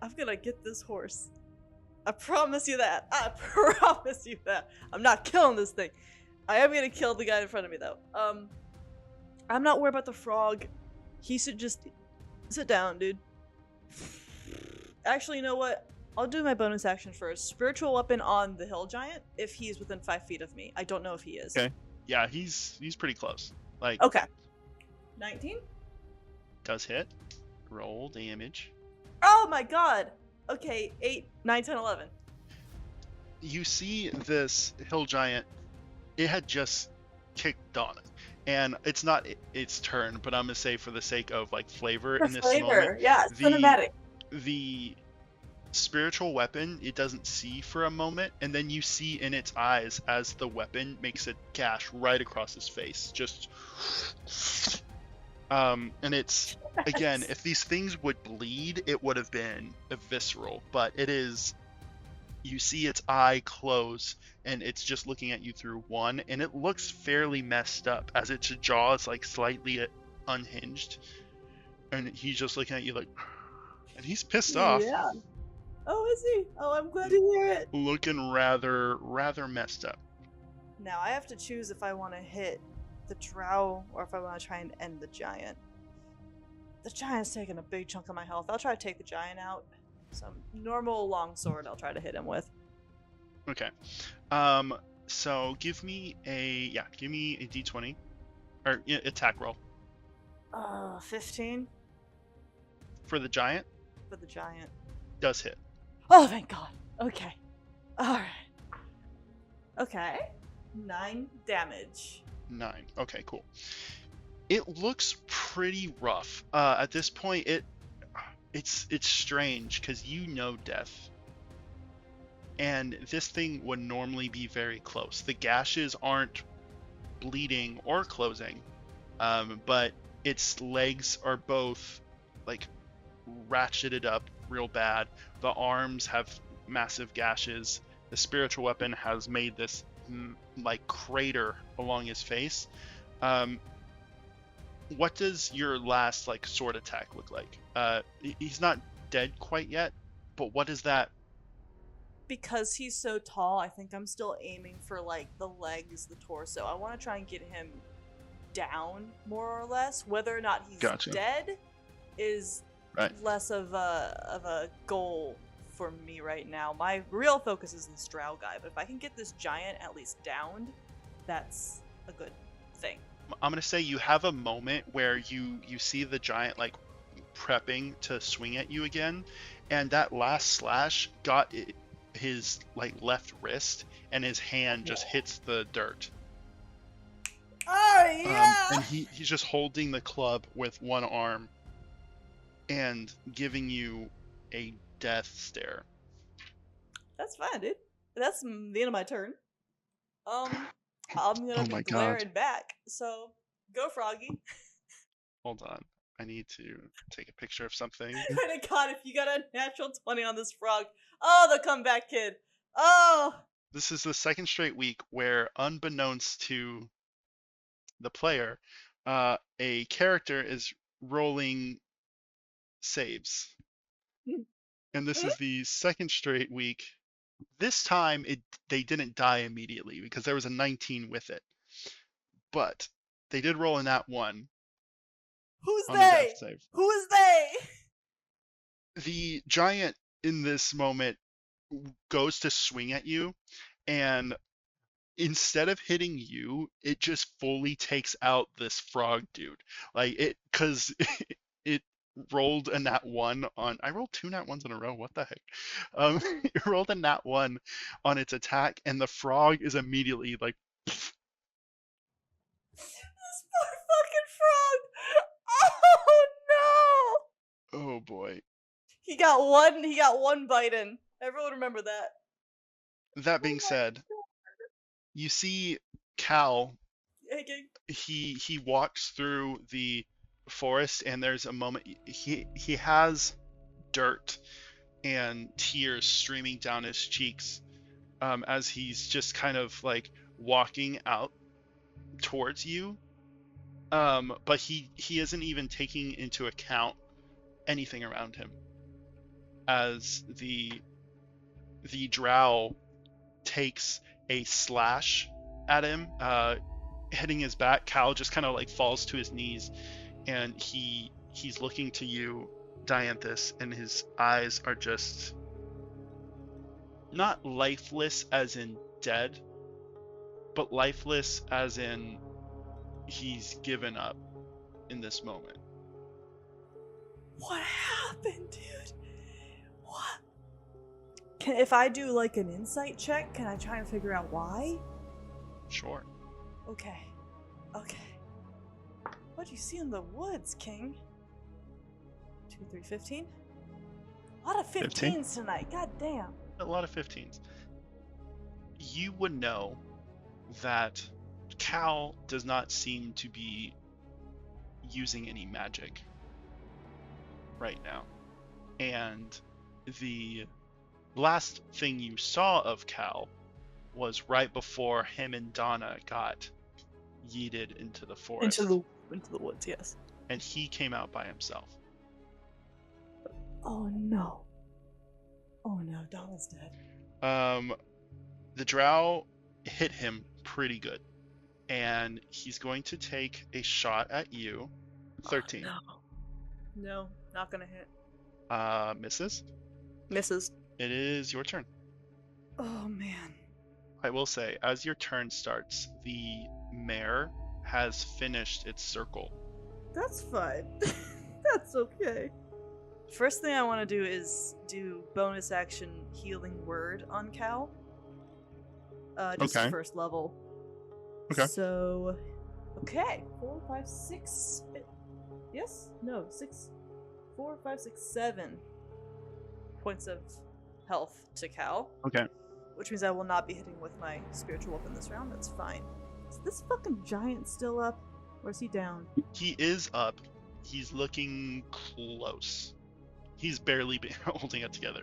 I'm gonna get this horse. I promise you that. I promise you that. I'm not killing this thing. I am gonna kill the guy in front of me though. I'm not worried about the frog. He should just sit down, dude. Actually, you know what? I'll do my bonus action first. Spiritual weapon on the hill giant if he's within 5 feet of me. I don't know if he is. Okay. Yeah, he's pretty close. Like, okay. 19? Does hit. Roll damage. Oh my god! Okay, 8, 9, 10, 11. You see this hill giant, it had just kicked Donna, and it's not its turn, but I'm gonna say for the sake of like flavor For in this flavor, moment, yeah, it's the cinematic. the spiritual weapon it doesn't see for a moment, and then you see in its eyes as the weapon makes a gash right across his face, just and it's again, if these things would bleed, it would have been visceral, but it is. You see its eye close, and it's just looking at you through one, and it looks fairly messed up as its jaw is like slightly unhinged, and he's just looking at you like, and he's pissed off. Yeah. Oh, is he? Oh, I'm glad to hear it. Looking rather messed up. Now I have to choose if I want to hit the drow or if I want to try and end the giant. The giant's taking a big chunk of my health. I'll try to take the giant out. Some normal longsword I'll try to hit him with. Okay. So give me a d20 or attack roll 15 for the giant. for the giant. Does hit. Oh, thank God. Okay. Alright. Okay. 9 damage. 9. Okay, cool. It looks pretty rough. At this point, it's strange because you know death, and this thing would normally be very close. The gashes aren't bleeding or closing, but its legs are both like ratcheted up real bad. The arms have massive gashes. The spiritual weapon has made this like crater along his face. What does your last like sword attack look like? He's not dead quite yet, but what is that? Because he's so tall, I think I'm still aiming for like the legs, the torso. I want to try and get him down more or less. Whether or not he's Gotcha. dead is Right. less of a goal for me right now. My real focus is this drow guy, but if I can get this giant at least downed, that's a good thing. I'm gonna say you have a moment where you see the giant like prepping to swing at you again, and that last slash got his like left wrist, and his hand just hits the dirt. Oh yeah! And he's just holding the club with one arm and giving you a death stare. That's fine, dude. That's the end of my turn. I'm gonna Oh be my glaring God. back. So go, Froggy. Hold on, I need to take a picture of something. My God, if you got a natural 20 on this frog, oh, the comeback kid. Oh, This is the second straight week where, unbeknownst to the player, a character is rolling saves. And this is the second straight week. This time they didn't die immediately because there was a 19 with it. But they did roll in that one. who's On a they? death save. Who is they? The giant in this moment goes to swing at you, and instead of hitting you, it just fully takes out this frog dude. Like because it rolled a nat 1 on. I rolled 2 nat 1s in a row. What the heck? It rolled a nat 1 on its attack, and the frog is immediately like. This poor fucking frog. Oh no! Oh boy. He got one bite in. Everyone remember that. That being said, you see Kaal. He walks through the forest, and there's a moment he has dirt and tears streaming down his cheeks as he's just kind of like walking out towards you, but he isn't even taking into account anything around him as the drow takes a slash at him, hitting his back. Kaal just kind of like falls to his knees, and he's looking to you, Dianthus, and his eyes are just not lifeless as in dead, but lifeless as in he's given up in this moment. What happened, dude? What? If I do like an insight check, can I try and figure out why? Sure. Okay. What'd you see in the woods, King? 2, 3, 15? A lot of 15s tonight, god damn. A lot of 15s. You would know that Kaal does not seem to be using any magic right now. And the last thing you saw of Kaal was right before him and Dina got yeeted into the forest. Into the woods, yes. And he came out by himself. Oh no. Oh no, Donna's dead. The drow hit him pretty good. And he's going to take a shot at you. 13. Oh, no, not gonna hit. Misses. Misses. It is your turn. Oh man. I will say, as your turn starts, the mare has finished its circle. That's fine. That's okay. First thing I want to do is do bonus action healing word on Kaal. Just Okay. first level. Okay. So, okay. 4, 5, 6. Yes? No, 6. 4, 5, 6, 7 points of health to Kaal. Okay. Which means I will not be hitting with my spiritual weapon this round. That's fine. Is this fucking giant still up? Or is he down? He is up. He's looking close. He's barely holding it together.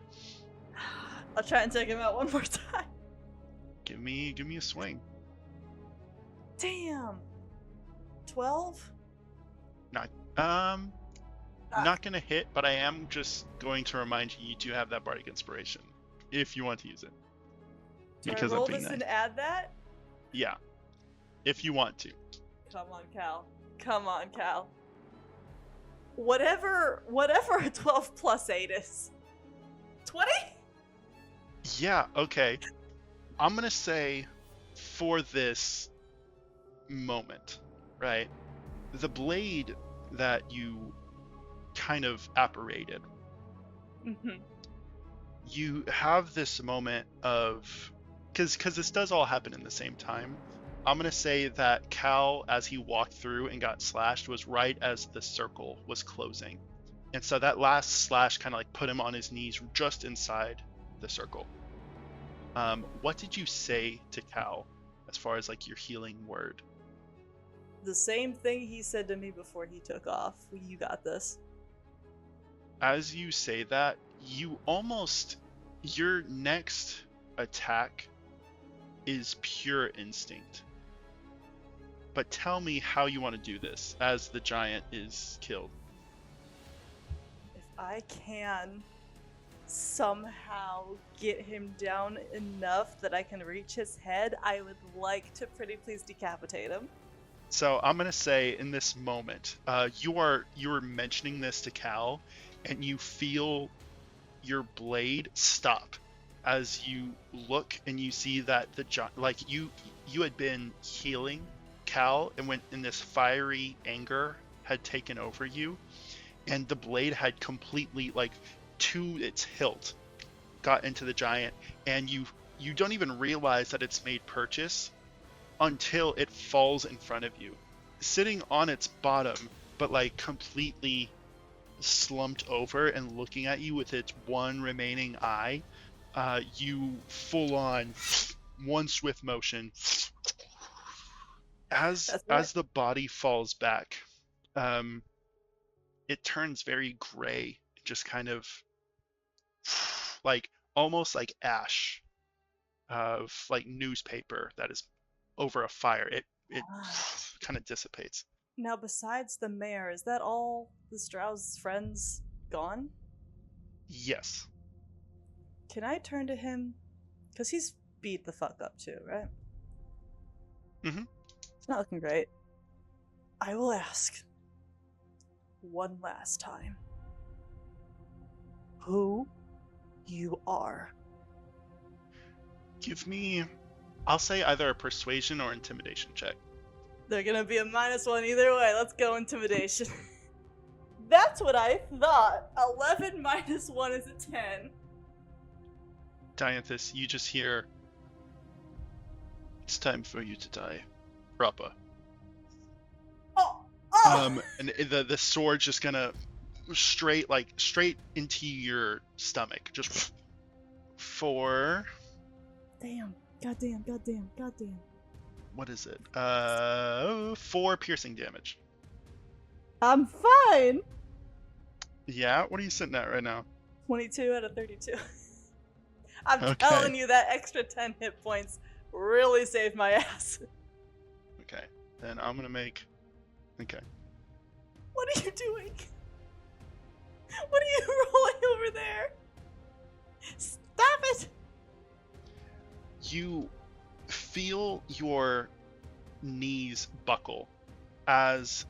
I'll try and take him out one more time. Give me a swing. Damn. 12? Not gonna hit, but I am just going to remind you do have that bardic inspiration if you want to use it. Do Because I I'm roll being this nice. and add that? Yeah, if you want to. Come on, Kaal. Come on, Kaal. Whatever a 12 plus 8 is. 20? Yeah. Okay. I'm gonna say for this moment, right? The blade that you kind of apparated, Mm-hmm. you have this moment of, because this does all happen in the same time. I'm gonna say that Kaal, as he walked through and got slashed, was right as the circle was closing, and so that last slash kind of like put him on his knees just inside the circle. What did you say to Kaal as far as like your healing word? The same thing he said to me before he took off. You got this. As you say that, your next attack is pure instinct. But tell me how you want to do this as the giant is killed. If I can somehow get him down enough that I can reach his head, I would like to pretty please decapitate him. So I'm gonna say in this moment, you are mentioning this to Kaal, and you feel your blade stop as you look and you see that you had been healing Kaal, and when in this fiery anger had taken over you, and the blade had completely to its hilt got into the giant, and you don't even realize that it's made purchase until it falls in front of you, sitting on its bottom, but completely slumped over and looking at you with its one remaining eye. You full on one swift motion as the body falls back. It turns very gray, just kind of almost like ash of newspaper that is over a fire. It kind of dissipates. Now, besides the mayor, is that all the Strauss friends gone? Yes. Can I turn to him? Because he's beat the fuck up too, right? Mm-hmm. It's not looking great. I will ask one last time who you are. Give me, I'll say either a persuasion or intimidation check. They're gonna be a -1 either way. Let's go intimidation. That's what I thought. 11 -1 is a 10. Dianthus, you just hear, "It's time for you to die. Proper." Oh! And the sword's just gonna straight into your stomach, just for Damn. Goddamn. what is it? 4 piercing damage. I'm fine. Yeah, what are you sitting at right now? 22 out of 32. I'm Okay. telling you, that extra 10 hit points really saved my ass. Okay, then I'm gonna make. Okay. What are you doing? What are you rolling over there? Stop it! You feel your knees buckle as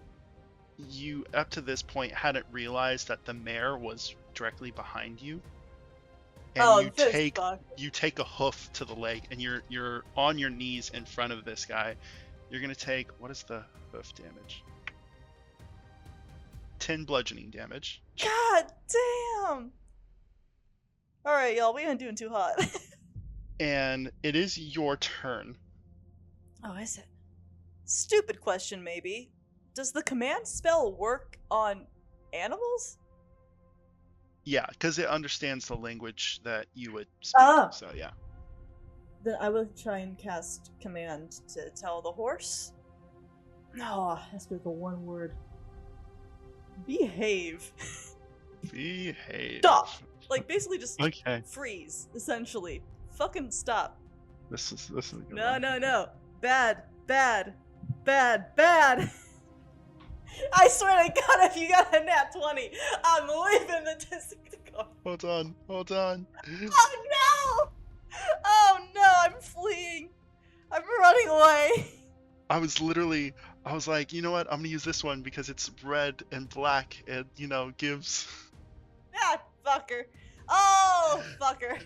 you, up to this point, hadn't realized that the mare was directly behind you. And you take a hoof to the leg, and you're on your knees in front of this guy. You're gonna take, what is the hoof damage? 10 bludgeoning damage. God damn! Alright, y'all, we ain't doing too hot. And it is your turn. Oh, is it? Stupid question, maybe. Does the command spell work on animals? Yeah, because it understands the language that you would speak. Ah. So yeah. Then I will try and cast command to tell the horse. No, has to be the one word. Behave. Behave. Stop! Like, basically just Okay. freeze, essentially. Fucking stop. This is a good No, one. no. Bad. I swear to God, if you got a nat 20, I'm leaving the Dicescape. Hold on. Oh no, I'm fleeing. I'm running away. I was like, you know what? I'm gonna use this one because it's red and black and, gives. Ah, fucker. Oh, fucker.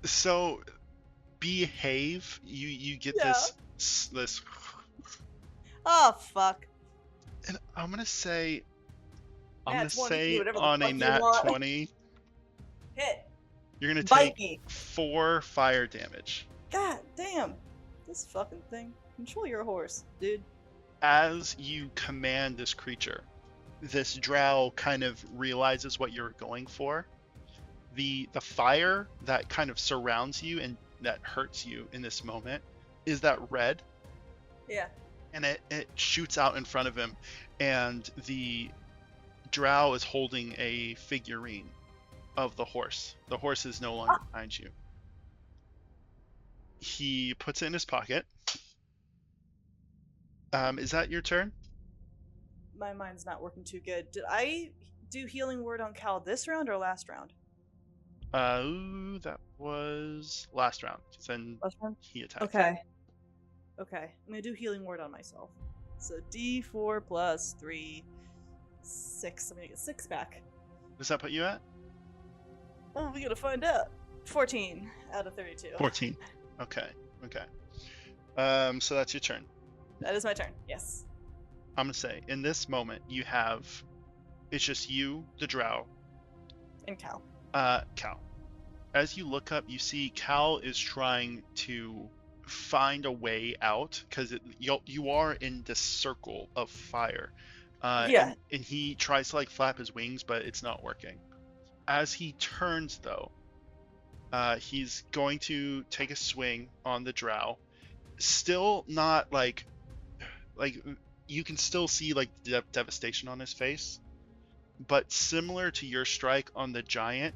So, behave. You get Yeah. this. Oh, fuck. And I'm gonna say Nat 20, do whatever the on a fuck you nat want. 20, Hit. you're gonna Bite take me. 4 fire damage. God damn. This fucking thing. Control your horse, dude. As you command this creature, this drow kind of realizes what you're going for. The fire that kind of surrounds you and that hurts you in this moment is that red, Yeah. and it shoots out in front of him, and the drow is holding a figurine of the horse. The horse is no longer behind you. He puts it in his pocket. Is that your turn? My mind's not working too good. Did I do healing word on Kaal this round or last round? That was last round. Then Last round? he attacked. Okay. I'm gonna do healing word on myself. So D4 plus 3, 6. I'm gonna get 6 back. Does that put you at? Oh, we gotta find out. 14 out of 32. 14. Okay. So that's your turn. That is my turn. Yes. I'm gonna say, in this moment, it's just you, the drow, And Kaal. Kaal. As you look up, you see Kaal is trying to find a way out because you are in this circle of fire. Yeah. And he tries to flap his wings, but it's not working. As he turns, though, he's going to take a swing on the drow. Still not like you can still see the devastation on his face, but similar to your strike on the giant,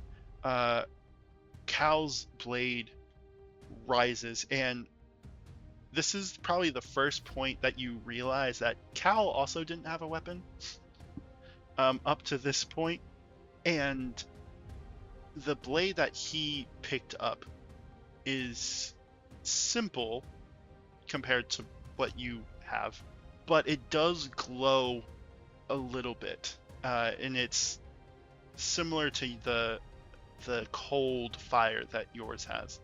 Kaal's blade rises, and this is probably the first point that you realize that Kaal also didn't have a weapon up to this point, and the blade that he picked up is simple compared to what you have, but it does glow a little bit, and it's similar to the cold fire that yours has.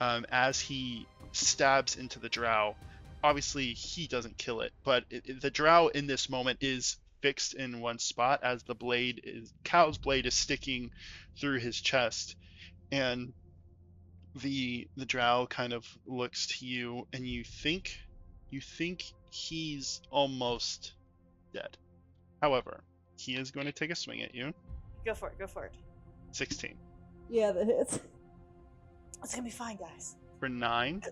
As he stabs into the drow, obviously he doesn't kill it, but the drow in this moment is fixed in one spot as Kaal's blade is sticking through his chest, and the drow kind of looks to you, and you think he's almost dead. However, he is going to take a swing at you. Go for it. Go for it. 16. Yeah, that hits. It's gonna be fine, guys. For 9.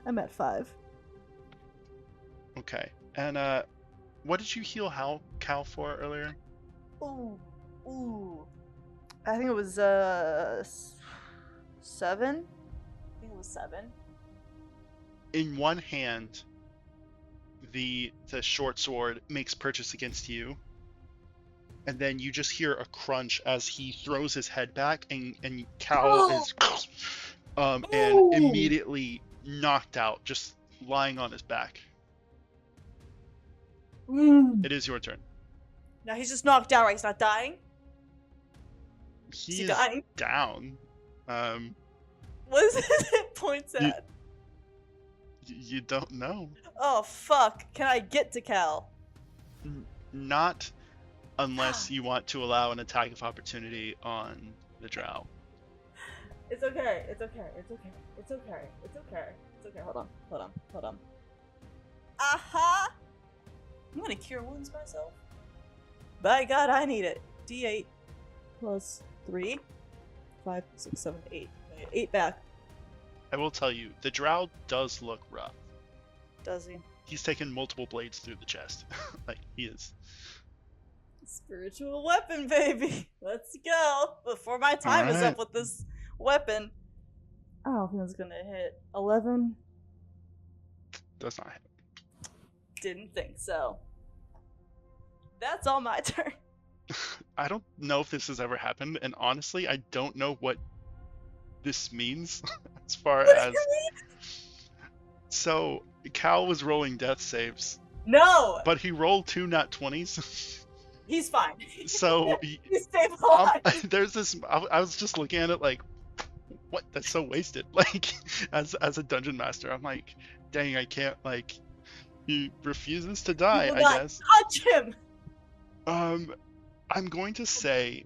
I'm at 5. Okay. And what did you heal Kaal for earlier? Ooh. I think it was 7. I think it was 7. In one hand, the short sword makes purchase against you, and then you just hear a crunch as he throws his head back, and Kaal is and immediately knocked out, just lying on his back. It is your turn. Now he's just knocked out, right? He's not dying? He is dying? down. What is his hit points at? You don't know. Oh, fuck. Can I get to Kaal? Not unless you want to allow an attack of opportunity on the drow. It's okay. It's okay. It's okay. It's okay. It's okay. It's okay. Hold on. Aha! I'm gonna cure wounds myself. By God, I need it. D8 plus 3. 5, 6, 7, 8. 8 back. I will tell you, the drow does look rough. Does he? He's taken multiple blades through the chest. Like, he is. Spiritual weapon, baby. Let's go. Before my time is up with this weapon. I don't think it's gonna hit. 11. Does not hit. Didn't think so. That's all my turn. I don't know if this has ever happened, and honestly, I don't know what this means as far as. So, Kaal was rolling death saves. No! But he rolled 2 nat 20s. He's fine. So, he's stabilized. There's this. I was just looking at it like, what? That's so wasted. Like, as a dungeon master, I'm like, dang, I can't, like. He refuses to die, I guess. Touch him! I'm going to say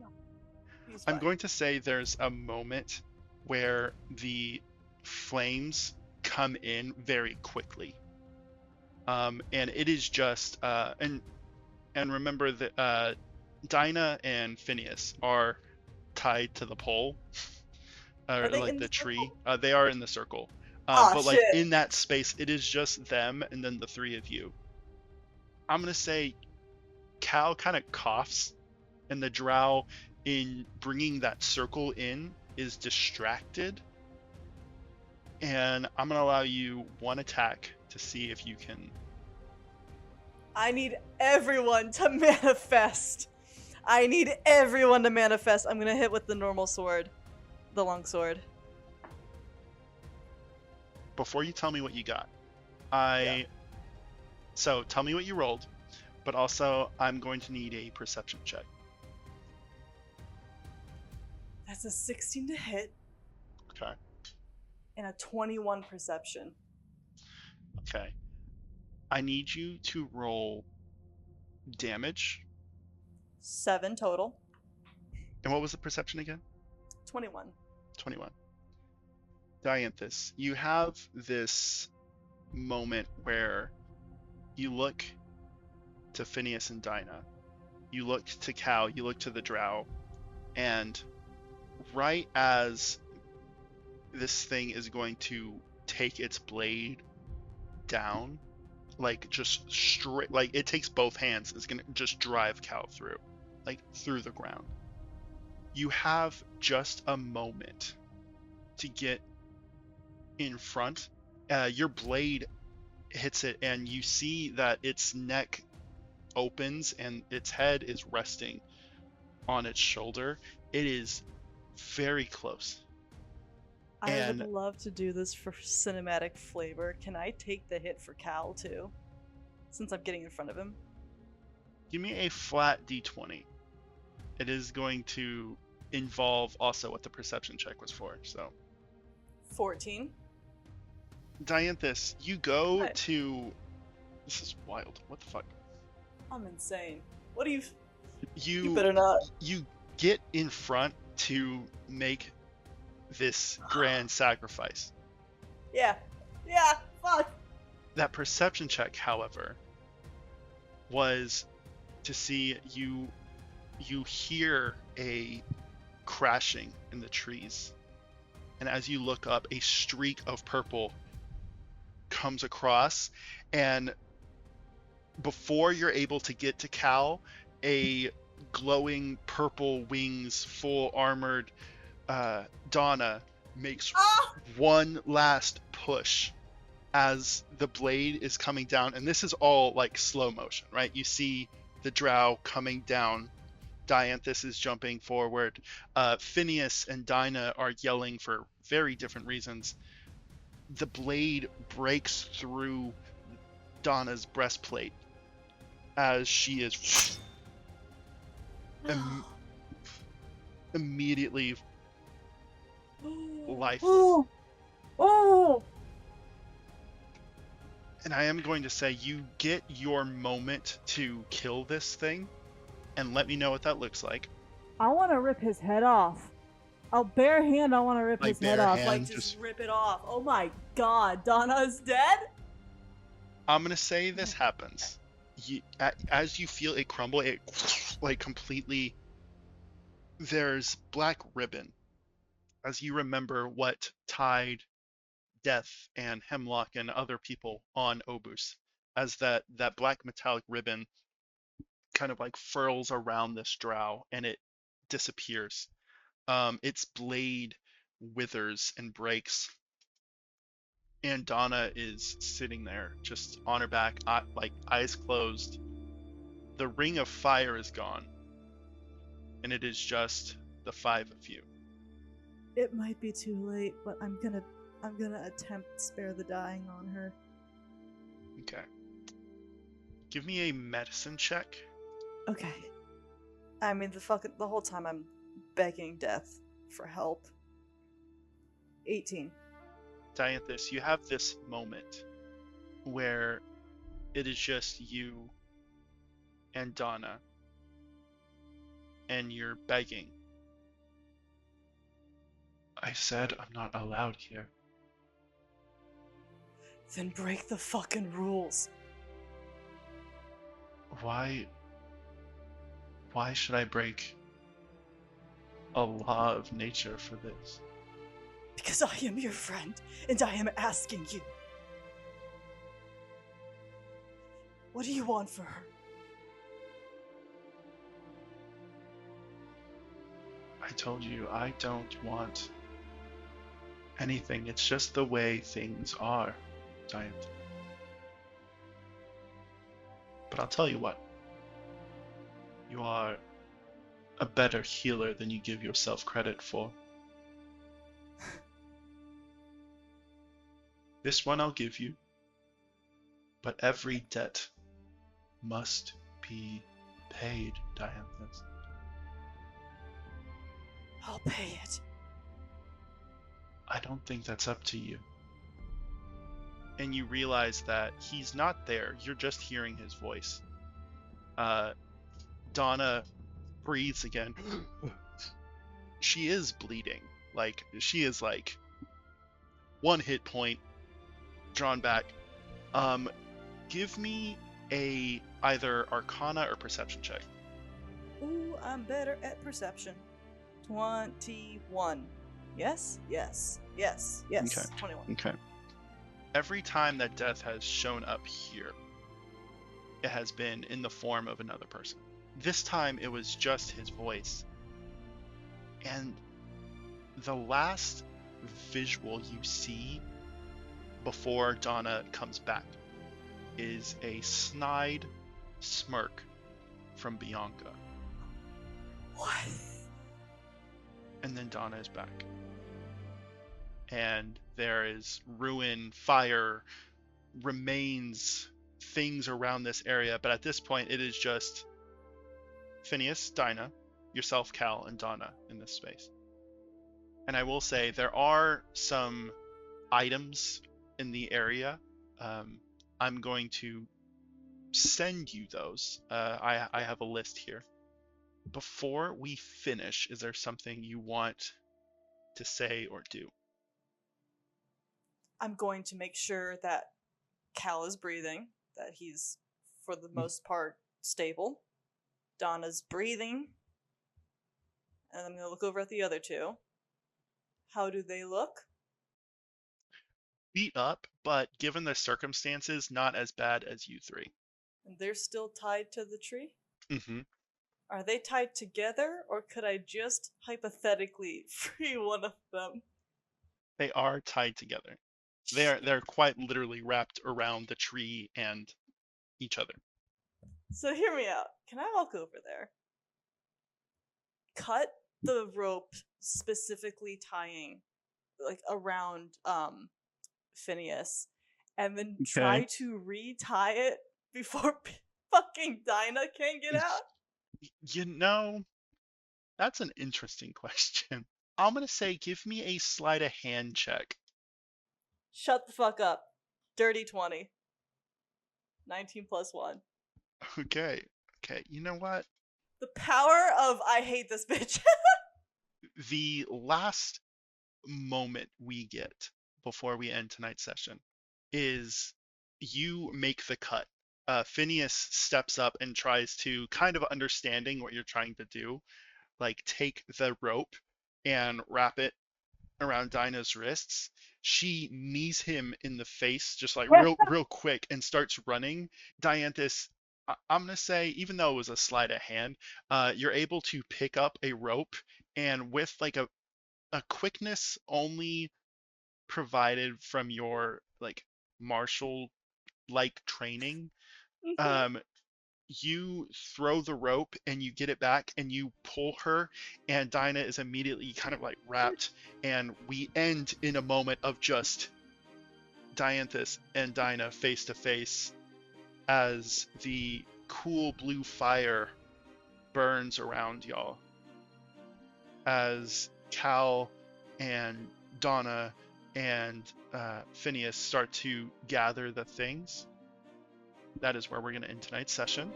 there's a moment where the flames come in very quickly. And it is just and remember that Dina and Phineas are tied to the pole. Or like the tree. They are in the circle. But like shit. in that space, it is just them and then the 3 of you. I'm gonna say Kaal kind of coughs, and the drow, in bringing that circle in, is distracted. And I'm gonna allow you 1 attack to see if you can. I need everyone to manifest. I'm gonna hit with the normal sword, the long sword. Before you tell me what you got, so tell me what you rolled, but also I'm going to need a perception check. That's a 16 to hit. Okay. And a 21 perception. Okay. I need you to roll damage. 7 total. And what was the perception again? 21. 21. Dianthus, you have this moment where you look to Phineas and Dina, you look to Kaal, you look to the drow, and right as this thing is going to take its blade down, like just straight, like it takes both hands, it's gonna just drive Kaal through, like through the ground. You have just a moment to get in front. Your blade hits it, and you see that its neck opens and its head is resting on its shoulder. It is very close. I would love to do this for cinematic flavor. Can I take the hit for Kaal too? Since I'm getting in front of him. Give me a flat d20. It is going to involve also what the perception check was for, so. 14. Dianthus, you go to. This is wild. What the fuck? I'm insane. What do you? You You better not. You get in front to make this grand sacrifice. Yeah. Fuck. That perception check, however, was to see you hear a crashing in the trees. And as you look up, a streak of purple comes across, and before you're able to get to Kaal, a glowing purple wings, full armored Donna makes one last push as the blade is coming down. And this is all like slow motion, right? You see the drow coming down. Dianthus is jumping forward. Phineas and Dina are yelling for very different reasons. The blade breaks through Donna's breastplate as she is immediately lifeless. Oh! And I am going to say you get your moment to kill this thing, and let me know what that looks like. I want to rip his head off. I'll bare hand. I want to rip Like his head bare off. hand, Like, just rip it off. Oh my god, Donna's dead? I'm gonna say this happens. As you feel it crumble, it like completely. There's black ribbon, as you remember what tied Death and Hemlock and other people on Obus, as that black metallic ribbon kind of like furls around this drow and it disappears. Its blade withers and breaks, and Donna is sitting there just on her back, like eyes closed. The ring of fire is gone, and it is just the five of you. It might be too late, but I'm gonna attempt spare the dying on her. Okay. Give me a medicine check. Okay. I mean, the whole time I'm begging Death for help. 18. Dianthus, you have this moment where it is just you and Donna, and you're begging. I said I'm not allowed here. Then break the fucking rules. Why should I break a law of nature for this? Because I am your friend, and I am asking you. What do you want for her? I told you I don't want anything. It's just the way things are, Dianthus. But I'll tell you what. You are a better healer than you give yourself credit for. This one I'll give you, but every debt must be paid, Dianthus. I'll pay it. I don't think that's up to you. And you realize that he's not there. You're just hearing his voice. Donna breathes again. She is bleeding. Like, she is like 1 hit point drawn back. Give me a either Arcana or Perception check. Ooh, I'm better at perception. 21. Yes? Yes. Yes. Yes. Okay. 21. Okay. Every time that death has shown up here, it has been in the form of another person. This time it was just his voice. And the last visual you see before Donna comes back is a snide smirk from Bianca. What? And then Donna is back. And there is ruin, fire, remains, things around this area. But at this point, it is just Phineas, Dina, yourself, Kaal, and Donna in this space. And I will say there are some items in the area. I'm going to send you those. I have a list here. Before we finish, is there something you want to say or do? I'm going to make sure that Kaal is breathing, that he's for the most part, stable. Donna's breathing. And I'm going to look over at the other two. How do they look? Beat up, but given the circumstances, not as bad as you three. And they're still tied to the tree? Mm-hmm. Are they tied together, or could I just hypothetically free one of them? They are tied together. They're quite literally wrapped around the tree and each other. So hear me out. Can I walk over there? Cut the rope specifically tying, like, around Phineas, and then try to retie it before fucking Dina can get out? You know, that's an interesting question. I'm gonna say give me a sleight of hand check. Shut the fuck up. Dirty 20. 19 plus 1. Okay, you know what? The power of I hate this bitch. The last moment we get before we end tonight's session is you make the cut. Phineas steps up and tries to, kind of understanding what you're trying to do, like take the rope and wrap it around Dina's wrists. She knees him in the face, just like real quick, and starts running. Dianthus, I'm gonna say, even though it was a sleight of hand, you're able to pick up a rope, and with like a quickness only provided from your like martial like training, you throw the rope and you get it back and you pull her, and Dina is immediately kind of like wrapped, and we end in a moment of just Dianthus and Dina face to face as the cool blue fire burns around y'all, as Kaal and Donna and Phineas start to gather the things. That is where we're going to end tonight's session.